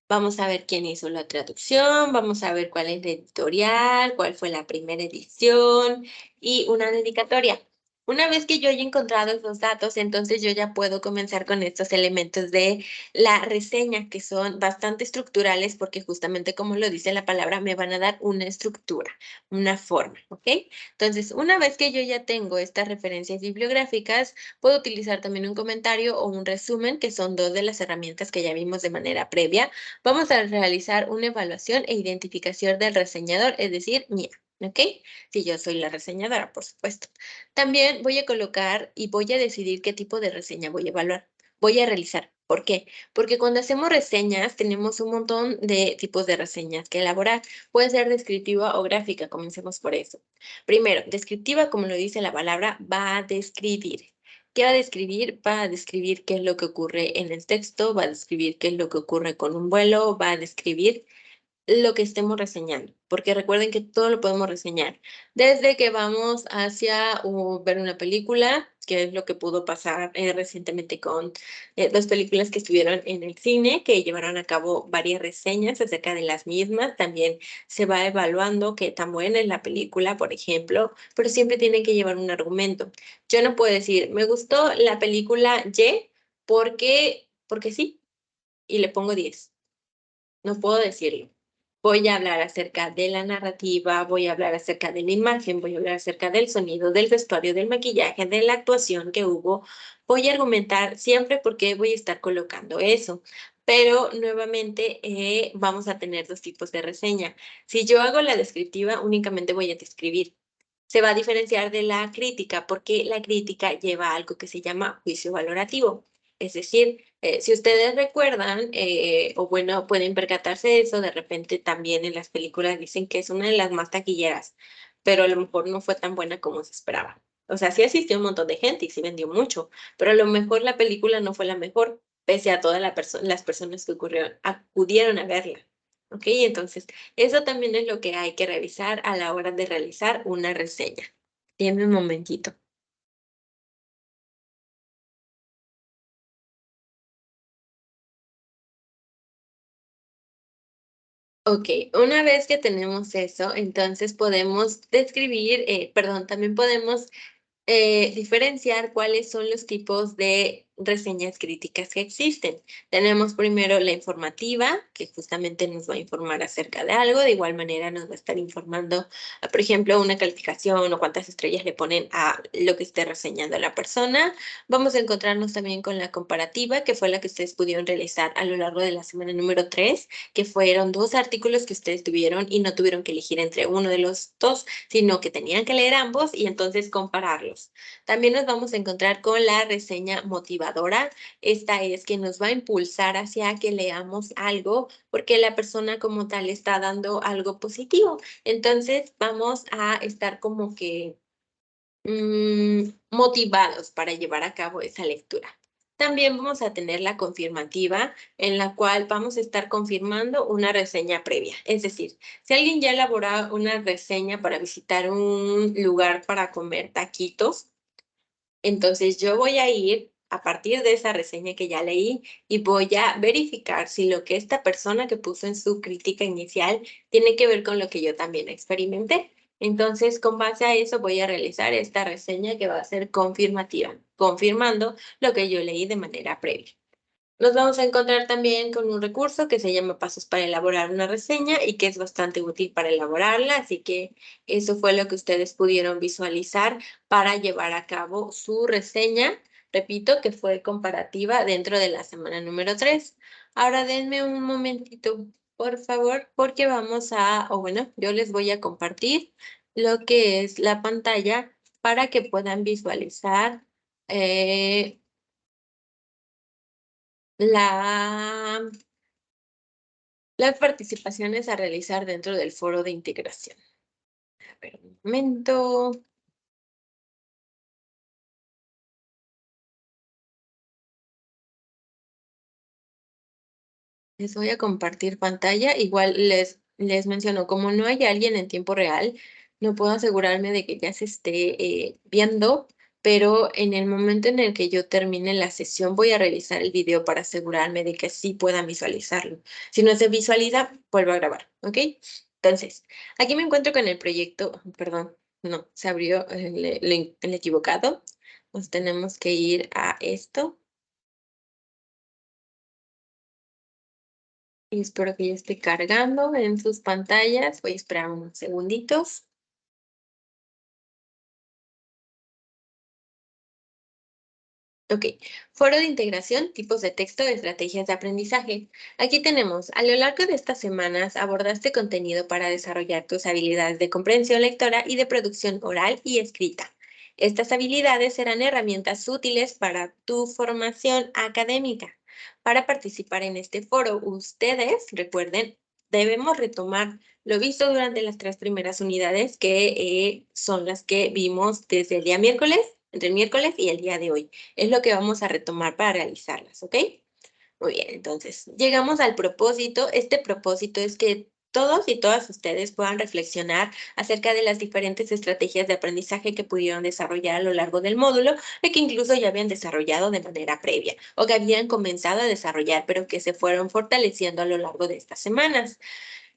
Vamos a ver quién hizo la traducción, vamos a ver cuál es la editorial, cuál fue la primera edición y una dedicatoria. Una vez que yo haya encontrado esos datos, entonces yo ya puedo comenzar con estos elementos de la reseña, que son bastante estructurales porque justamente como lo dice la palabra, me van a dar una estructura, una forma, ¿ok? Entonces, una vez que yo ya tengo estas referencias bibliográficas, puedo utilizar también un comentario o un resumen, que son dos de las herramientas que ya vimos de manera previa. Vamos a realizar una evaluación e identificación del reseñador, es decir, mía, ¿ok? Si yo soy la reseñadora, por supuesto. También voy a colocar y voy a decidir qué tipo de reseña voy a evaluar. Voy a realizar. ¿Por qué? Porque cuando hacemos reseñas tenemos un montón de tipos de reseñas que elaborar. Puede ser descriptiva o gráfica, comencemos por eso. Primero, descriptiva, como lo dice la palabra, va a describir. ¿Qué va a describir? Va a describir qué es lo que ocurre en el texto, va a describir qué es lo que ocurre con un vuelo, va a describir lo que estemos reseñando, porque recuerden que todo lo podemos reseñar, desde que vamos hacia ver una película, que es lo que pudo pasar recientemente con dos películas que estuvieron en el cine, que llevaron a cabo varias reseñas acerca de las mismas. También se va evaluando qué tan buena es la película, por ejemplo, pero siempre tienen que llevar un argumento. Yo no puedo decir, me gustó la película Y porque sí, y le pongo 10. No puedo decirlo. Voy a hablar acerca de la narrativa, voy a hablar acerca de la imagen, voy a hablar acerca del sonido, del vestuario, del maquillaje, de la actuación que hubo. Voy a argumentar siempre porque voy a estar colocando eso. Pero nuevamente vamos a tener dos tipos de reseña. Si yo hago la descriptiva, únicamente voy a describir. Se va a diferenciar de la crítica porque la crítica lleva algo que se llama juicio valorativo. Es decir, si ustedes recuerdan, o bueno, pueden percatarse de eso, de repente también en las películas dicen que es una de las más taquilleras, pero a lo mejor no fue tan buena como se esperaba. O sea, sí asistió un montón de gente y sí vendió mucho, pero a lo mejor la película no fue la mejor, pese a todas las personas que acudieron a verla. ¿Ok? Entonces, eso también es lo que hay que revisar a la hora de realizar una reseña. Dime un momentito. Ok, una vez que tenemos eso, entonces podemos describir, perdón, también podemos diferenciar cuáles son los tipos de reseñas críticas que existen. Tenemos primero la informativa, que justamente nos va a informar acerca de algo, de igual manera nos va a estar informando, por ejemplo, una calificación o cuántas estrellas le ponen a lo que esté reseñando la persona. Vamos a encontrarnos también con la comparativa, que fue la que ustedes pudieron realizar a lo largo de la semana número 3, que fueron 2 artículos que ustedes tuvieron y no tuvieron que elegir entre uno de los 2, sino que tenían que leer ambos y entonces compararlos. También nos vamos a encontrar con la reseña motivadora. Esta es que nos va a impulsar hacia que leamos algo porque la persona como tal está dando algo positivo. Entonces vamos a estar como que motivados para llevar a cabo esa lectura. También vamos a tener la confirmativa, en la cual vamos a estar confirmando una reseña previa. Es decir, si alguien ya elaboró una reseña para visitar un lugar para comer taquitos, entonces yo voy a ir a partir de esa reseña que ya leí y voy a verificar si lo que esta persona que puso en su crítica inicial tiene que ver con lo que yo también experimenté. Entonces, con base a eso voy a realizar esta reseña que va a ser confirmativa, confirmando lo que yo leí de manera previa. Nos vamos a encontrar también con un recurso que se llama Pasos para elaborar una reseña y que es bastante útil para elaborarla, así que eso fue lo que ustedes pudieron visualizar para llevar a cabo su reseña. Repito que fue comparativa dentro de la semana número 3. Ahora denme un momentito, por favor, porque vamos a, o bueno, yo les voy a compartir lo que es la pantalla para que puedan visualizar la las participaciones a realizar dentro del foro de integración. A ver, un momento. Les voy a compartir pantalla. Igual les menciono, como no hay alguien en tiempo real, no puedo asegurarme de que ya se esté viendo, pero en el momento en el que yo termine la sesión voy a revisar el video para asegurarme de que sí puedan visualizarlo. Si no se visualiza, vuelvo a grabar, ¿ok? Entonces, aquí me encuentro con el proyecto, perdón, no, se abrió el equivocado. Nos tenemos que ir a esto. Y espero que ya esté cargando en sus pantallas. Voy a esperar unos segunditos. Ok, foro de integración, tipos de texto, estrategias de aprendizaje. Aquí tenemos, a lo largo de estas semanas abordaste contenido para desarrollar tus habilidades de comprensión lectora y de producción oral y escrita. Estas habilidades serán herramientas útiles para tu formación académica. Para participar en este foro, ustedes, recuerden, debemos retomar lo visto durante las 3 primeras unidades, que son las que vimos desde el día miércoles, entre el miércoles y el día de hoy. Es lo que vamos a retomar para realizarlas, ¿ok? Muy bien, entonces llegamos al propósito. Este propósito es que todos y todas ustedes puedan reflexionar acerca de las diferentes estrategias de aprendizaje que pudieron desarrollar a lo largo del módulo y que incluso ya habían desarrollado de manera previa o que habían comenzado a desarrollar, pero que se fueron fortaleciendo a lo largo de estas semanas.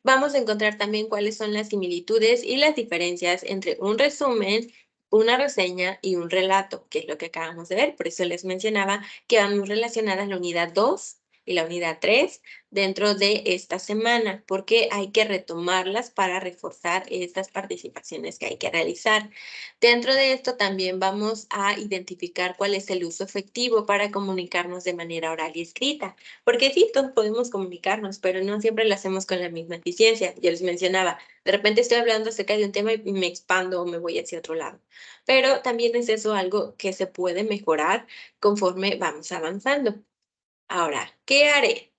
Vamos a encontrar también cuáles son las similitudes y las diferencias entre un resumen, una reseña y un relato, que es lo que acabamos de ver. Por eso les mencionaba que van muy relacionadas la unidad 2 y la unidad 3 dentro de esta semana, porque hay que retomarlas para reforzar estas participaciones que hay que realizar. Dentro de esto también vamos a identificar cuál es el uso efectivo para comunicarnos de manera oral y escrita. Porque sí, todos podemos comunicarnos, pero no siempre lo hacemos con la misma eficiencia. Yo les mencionaba, de repente estoy hablando acerca de un tema y me expando o me voy hacia otro lado. Pero también es eso algo que se puede mejorar conforme vamos avanzando. Ahora, ¿qué haré?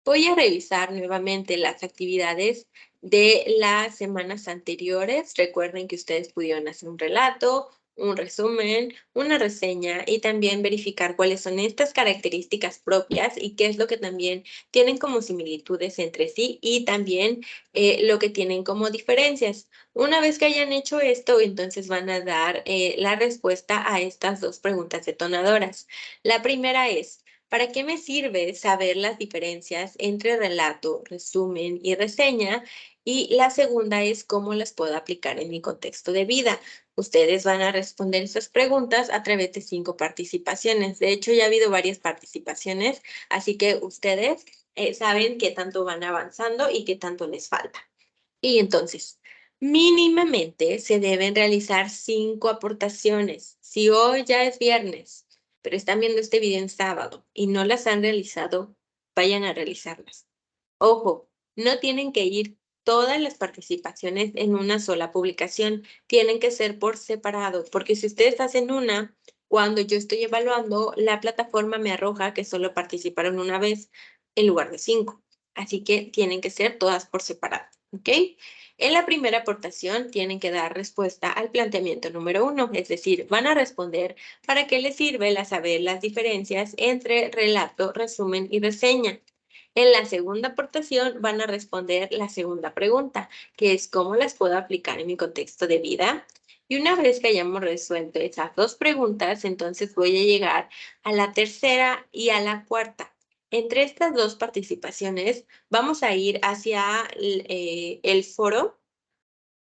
Voy a revisar nuevamente las actividades de las semanas anteriores. Recuerden que ustedes pudieron hacer un relato, un resumen, una reseña y también verificar cuáles son estas características propias y qué es lo que también tienen como similitudes entre sí y también lo que tienen como diferencias. Una vez que hayan hecho esto, entonces van a dar la respuesta a estas 2 preguntas detonadoras. La primera es, ¿para qué me sirve saber las diferencias entre relato, resumen y reseña? Y la segunda es cómo las puedo aplicar en mi contexto de vida. Ustedes van a responder esas preguntas a través de 5 participaciones. De hecho, ya ha habido varias participaciones, así que ustedes saben qué tanto van avanzando y qué tanto les falta. Y entonces, mínimamente se deben realizar 5 aportaciones. Si hoy ya es viernes, pero están viendo este video en sábado y no las han realizado, vayan a realizarlas. Ojo, no tienen que ir todas las participaciones en una sola publicación, tienen que ser por separado, porque si ustedes hacen una, cuando yo estoy evaluando, la plataforma me arroja que solo participaron una vez en lugar de 5. Así que tienen que ser todas por separado, ¿ok? En la primera aportación tienen que dar respuesta al planteamiento número 1, es decir, van a responder para qué les sirve saber las diferencias entre relato, resumen y reseña. En la segunda aportación van a responder la segunda pregunta, que es ¿cómo las puedo aplicar en mi contexto de vida? Y una vez que hayamos resuelto esas 2 preguntas, entonces voy a llegar a la tercera y a la cuarta. Entre estas 2 participaciones vamos a ir hacia el foro,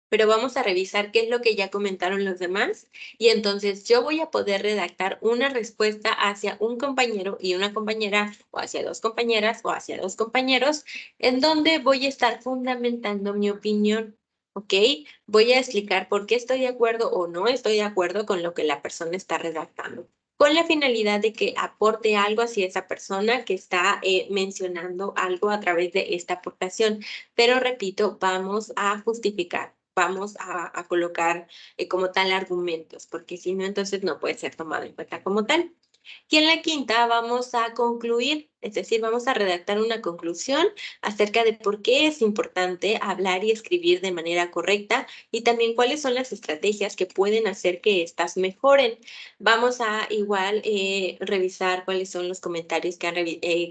pero vamos a revisar qué es lo que ya comentaron los demás y entonces yo voy a poder redactar una respuesta hacia un compañero y una compañera o hacia 2 compañeras o hacia 2 compañeros en donde voy a estar fundamentando mi opinión, ¿ok? Voy a explicar por qué estoy de acuerdo o no estoy de acuerdo con lo que la persona está redactando, con la finalidad de que aporte algo hacia esa persona que está mencionando algo a través de esta aportación. Pero repito, vamos a justificar, vamos a colocar como tal argumentos, porque si no, entonces no puede ser tomado en cuenta como tal. Y en la quinta vamos a concluir, es decir, vamos a redactar una conclusión acerca de por qué es importante hablar y escribir de manera correcta y también cuáles son las estrategias que pueden hacer que éstas mejoren. Vamos a igual revisar cuáles son los comentarios que han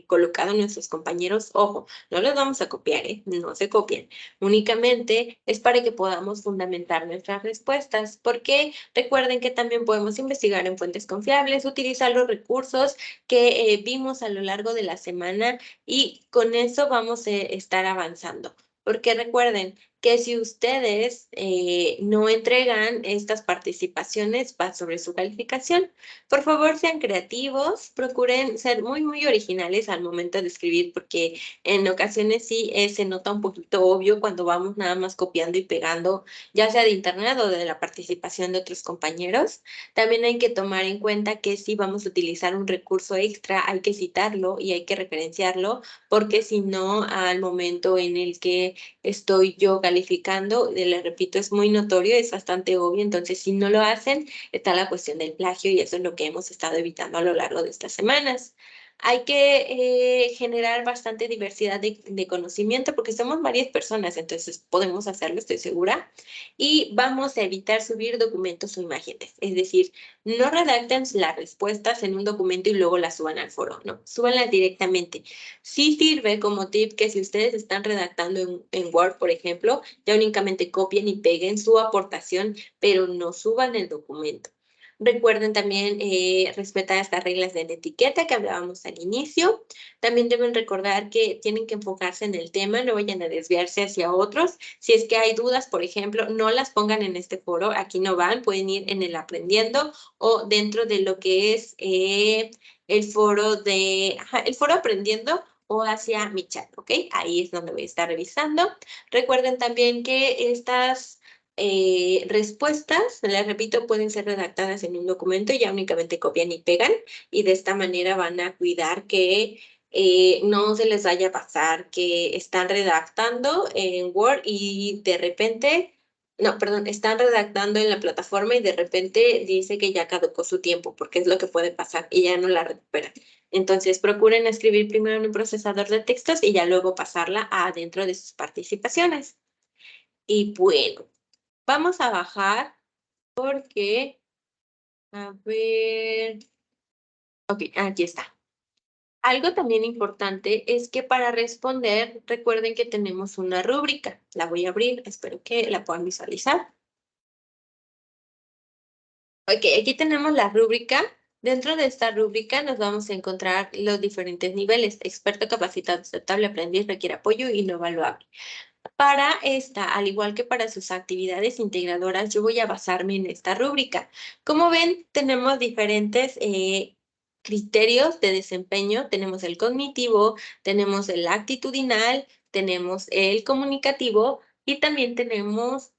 colocado nuestros compañeros. Ojo, no los vamos a copiar, no se copien. Únicamente es para que podamos fundamentar nuestras respuestas, porque recuerden que también podemos investigar en fuentes confiables, utilizar los recursos que vimos a lo largo de la semana y con eso vamos a estar avanzando. Porque recuerden que si ustedes no entregan estas participaciones, va sobre su calificación. Por favor, sean creativos, procuren ser muy, muy originales al momento de escribir, porque en ocasiones sí se nota un poquito obvio cuando vamos nada más copiando y pegando, ya sea de internet o de la participación de otros compañeros. También hay que tomar en cuenta que si vamos a utilizar un recurso extra, hay que citarlo y hay que referenciarlo, porque si no, al momento en el que estoy yo calificando, les repito, es muy notorio, es bastante obvio, entonces si no lo hacen, está la cuestión del plagio y eso es lo que hemos estado evitando a lo largo de estas semanas. Hay que generar bastante diversidad de conocimiento porque somos varias personas, entonces podemos hacerlo, estoy segura. Y vamos a evitar subir documentos o imágenes, es decir, no redacten las respuestas en un documento y luego las suban al foro, no, súbanlas directamente. Sí sirve como tip que si ustedes están redactando en Word, por ejemplo, ya únicamente copien y peguen su aportación, pero no suban el documento. Recuerden también respetar estas reglas de la etiqueta que hablábamos al inicio. También deben recordar que tienen que enfocarse en el tema, no vayan a desviarse hacia otros. Si es que hay dudas, por ejemplo, no las pongan en este foro, aquí no van, pueden ir en el aprendiendo o dentro de lo que es el foro aprendiendo o hacia mi chat, ¿ok? Ahí es donde voy a estar revisando. Recuerden también que estas respuestas, les repito, pueden ser redactadas en un documento, ya únicamente copian y pegan y de esta manera van a cuidar que no se les vaya a pasar que están redactando en Word y de repente, no, perdón, están redactando en la plataforma y de repente dice que ya caducó su tiempo, porque es lo que puede pasar y ya no la recuperan. Entonces, procuren escribir primero en un procesador de textos y ya luego pasarla adentro de sus participaciones. Y bueno, vamos a bajar porque, a ver, ok, aquí está. Algo también importante es que para responder, recuerden que tenemos una rúbrica. La voy a abrir, espero que la puedan visualizar. Ok, aquí tenemos la rúbrica. Dentro de esta rúbrica nos vamos a encontrar los diferentes niveles. Experto, capacitado, aceptable, aprendiz, requiere apoyo y no evaluable. Para esta, al igual que para sus actividades integradoras, yo voy a basarme en esta rúbrica. Como ven, tenemos diferentes criterios de desempeño. Tenemos el cognitivo, tenemos el actitudinal, tenemos el comunicativo y también tenemos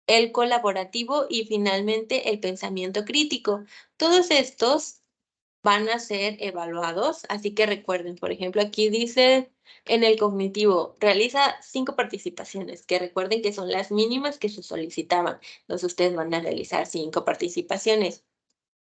el colaborativo y finalmente el pensamiento crítico. Todos estos van a ser evaluados, así que recuerden, por ejemplo, aquí dice en el cognitivo, realiza 5 participaciones, que recuerden que son las mínimas que se solicitaban. Entonces ustedes van a realizar 5 participaciones.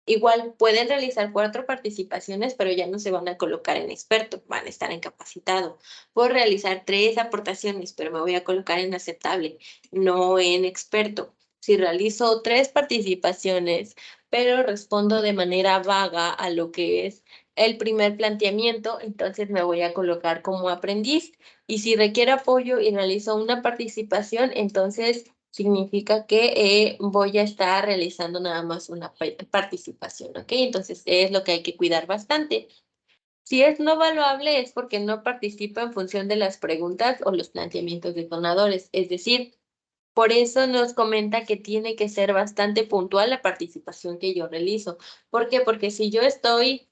Igual pueden realizar 4 participaciones, pero ya no se van a colocar en experto, van a estar en capacitado. Puedo realizar 3 aportaciones, pero me voy a colocar en aceptable, no en experto. Si realizo 3 participaciones, pero respondo de manera vaga a lo que es el primer planteamiento, entonces me voy a colocar como aprendiz. Y si requiere apoyo y realizo una participación, entonces significa que voy a estar realizando nada más una participación, ¿ok? Entonces es lo que hay que cuidar bastante. Si es no valuable es porque no participa en función de las preguntas o los planteamientos detonadores, es decir, por eso nos comenta que tiene que ser bastante puntual la participación que yo realizo. ¿Por qué? Porque si yo estoy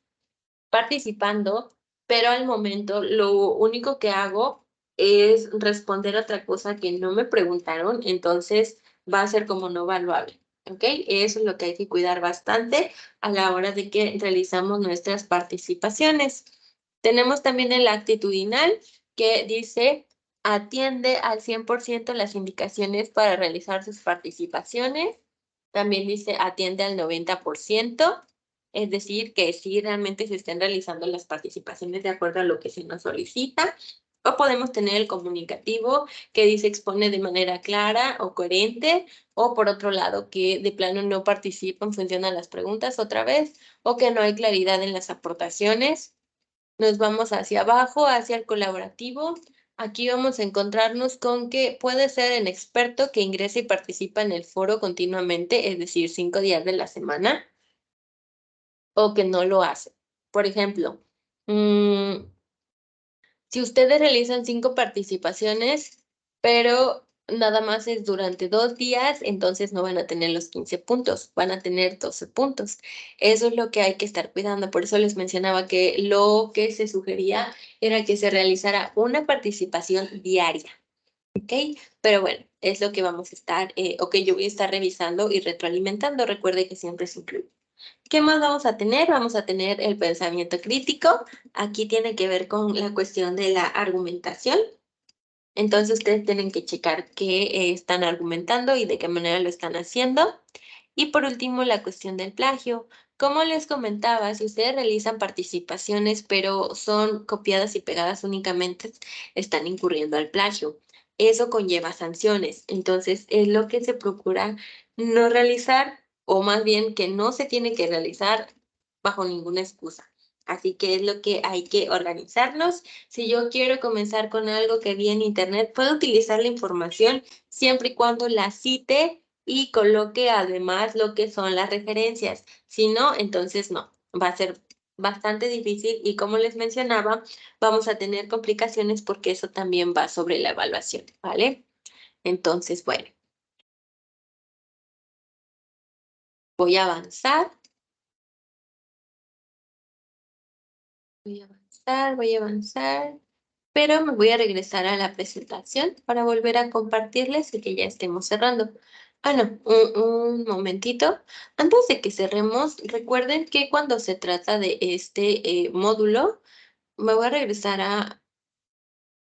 participando, pero al momento lo único que hago es responder otra cosa que no me preguntaron, entonces va a ser como no valuable, ¿ok? Eso es lo que hay que cuidar bastante a la hora de que realizamos nuestras participaciones. Tenemos también el actitudinal que dice atiende al 100% las indicaciones para realizar sus participaciones. También dice atiende al 90%. Es decir, que sí realmente se estén realizando las participaciones de acuerdo a lo que se nos solicita. O podemos tener el comunicativo que dice expone de manera clara o coherente. O por otro lado, que de plano no participa en función a las preguntas otra vez. O que no hay claridad en las aportaciones. Nos vamos hacia abajo, hacia el colaborativo. Aquí vamos a encontrarnos con que puede ser el experto que ingresa y participa en el foro continuamente, es decir, 5 días de la semana o que no lo hace. Por ejemplo, si ustedes realizan 5 participaciones, pero nada más es durante 2 días, entonces no van a tener los 15 puntos, van a tener 12 puntos. Eso es lo que hay que estar cuidando. Por eso les mencionaba que lo que se sugería era que se realizara una participación diaria. ¿Ok? Pero bueno, es lo que vamos a estar, o que yo voy a estar revisando y retroalimentando. Recuerde que siempre se incluye. ¿Qué más vamos a tener? Vamos a tener el pensamiento crítico. Aquí tiene que ver con la cuestión de la argumentación. Entonces ustedes tienen que checar qué están argumentando y de qué manera lo están haciendo. Y por último, la cuestión del plagio. Como les comentaba, si ustedes realizan participaciones, pero son copiadas y pegadas únicamente, están incurriendo al plagio. Eso conlleva sanciones. Entonces, es lo que se procura no realizar, o más bien que no se tiene que realizar bajo ninguna excusa. Así que es lo que hay que organizarnos. Si yo quiero comenzar con algo que vi en internet, puedo utilizar la información siempre y cuando la cite y coloque además lo que son las referencias. Si no, entonces no, va a ser bastante difícil y como les mencionaba, vamos a tener complicaciones porque eso también va sobre la evaluación, ¿vale? Entonces, bueno, voy a avanzar, voy a avanzar, pero me voy a regresar a la presentación para volver a compartirles y que ya estemos cerrando. Ah, no, un momentito. Antes de que cerremos, recuerden que cuando se trata de este módulo, me voy a regresar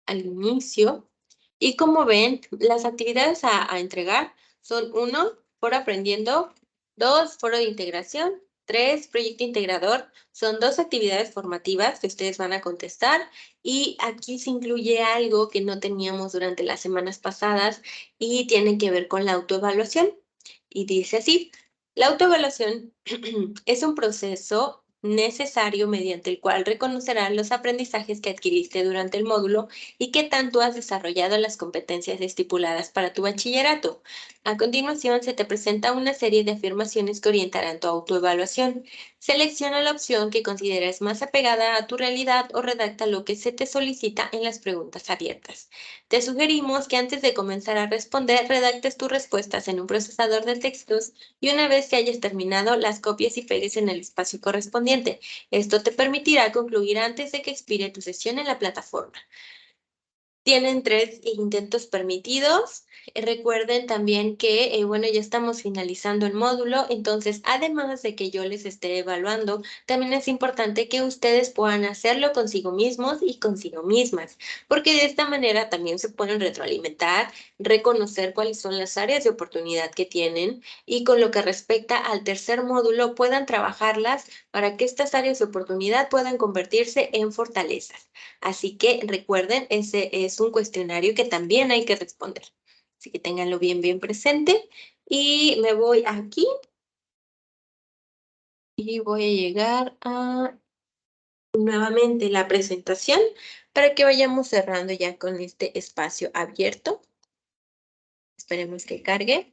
al inicio. Y como ven, las actividades a entregar son 1, foro aprendiendo, 2, foro de integración, 3, proyecto integrador. Son 2 actividades formativas que ustedes van a contestar y aquí se incluye algo que no teníamos durante las semanas pasadas y tiene que ver con la autoevaluación. Y dice así, la autoevaluación es un proceso necesario mediante el cual reconocerás los aprendizajes que adquiriste durante el módulo y qué tanto has desarrollado las competencias estipuladas para tu bachillerato. A continuación, se te presenta una serie de afirmaciones que orientarán tu autoevaluación. Selecciona la opción que consideres más apegada a tu realidad o redacta lo que se te solicita en las preguntas abiertas. Te sugerimos que antes de comenzar a responder, redactes tus respuestas en un procesador de textos y una vez que hayas terminado, las copies y pegues en el espacio correspondiente. Esto te permitirá concluir antes de que expire tu sesión en la plataforma. Tienen 3 intentos permitidos. Recuerden también que, bueno, ya estamos finalizando el módulo, entonces, además de que yo les esté evaluando, también es importante que ustedes puedan hacerlo consigo mismos y consigo mismas, porque de esta manera también se pueden retroalimentar, reconocer cuáles son las áreas de oportunidad que tienen y con lo que respecta al tercer módulo puedan trabajarlas para que estas áreas de oportunidad puedan convertirse en fortalezas. Así que recuerden, ese es un cuestionario que también hay que responder. Así que ténganlo bien, bien presente. Y me voy aquí y voy a llegar a nuevamente la presentación para que vayamos cerrando ya con este espacio abierto. Esperemos que cargue.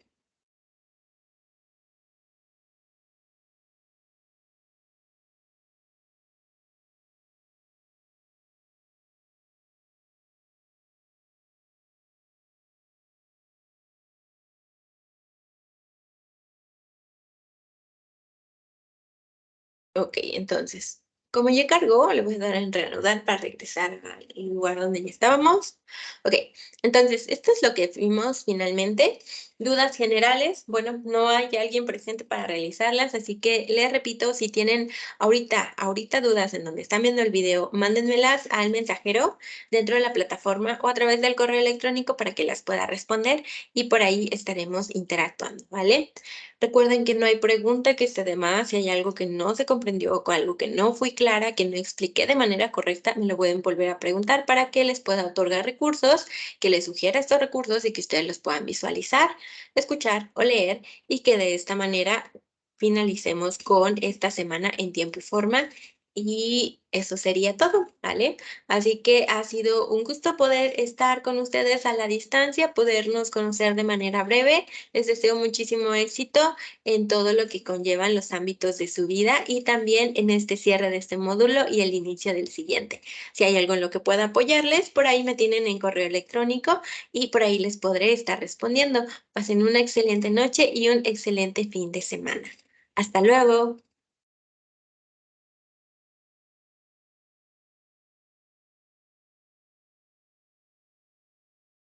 Ok, entonces, como ya cargó, le voy a dar en reanudar para regresar al lugar donde ya estábamos. Ok, entonces, esto es lo que vimos finalmente. Dudas generales, bueno, no hay alguien presente para realizarlas, así que les repito, si tienen ahorita dudas en donde están viendo el video, mándenmelas al mensajero dentro de la plataforma o a través del correo electrónico para que las pueda responder y por ahí estaremos interactuando, ¿vale? Recuerden que no hay pregunta que esté de más. Si hay algo que no se comprendió o algo que no fui clara, que no expliqué de manera correcta, me lo pueden volver a preguntar para que les pueda otorgar recursos, que les sugiera estos recursos y que ustedes los puedan visualizar, escuchar o leer y que de esta manera finalicemos con esta semana en tiempo y forma. Y eso sería todo, ¿vale? Así que ha sido un gusto poder estar con ustedes a la distancia, podernos conocer de manera breve. Les deseo muchísimo éxito en todo lo que conllevan los ámbitos de su vida y también en este cierre de este módulo y el inicio del siguiente. Si hay algo en lo que pueda apoyarles, por ahí me tienen en correo electrónico y por ahí les podré estar respondiendo. Pasen una excelente noche y un excelente fin de semana. Hasta luego.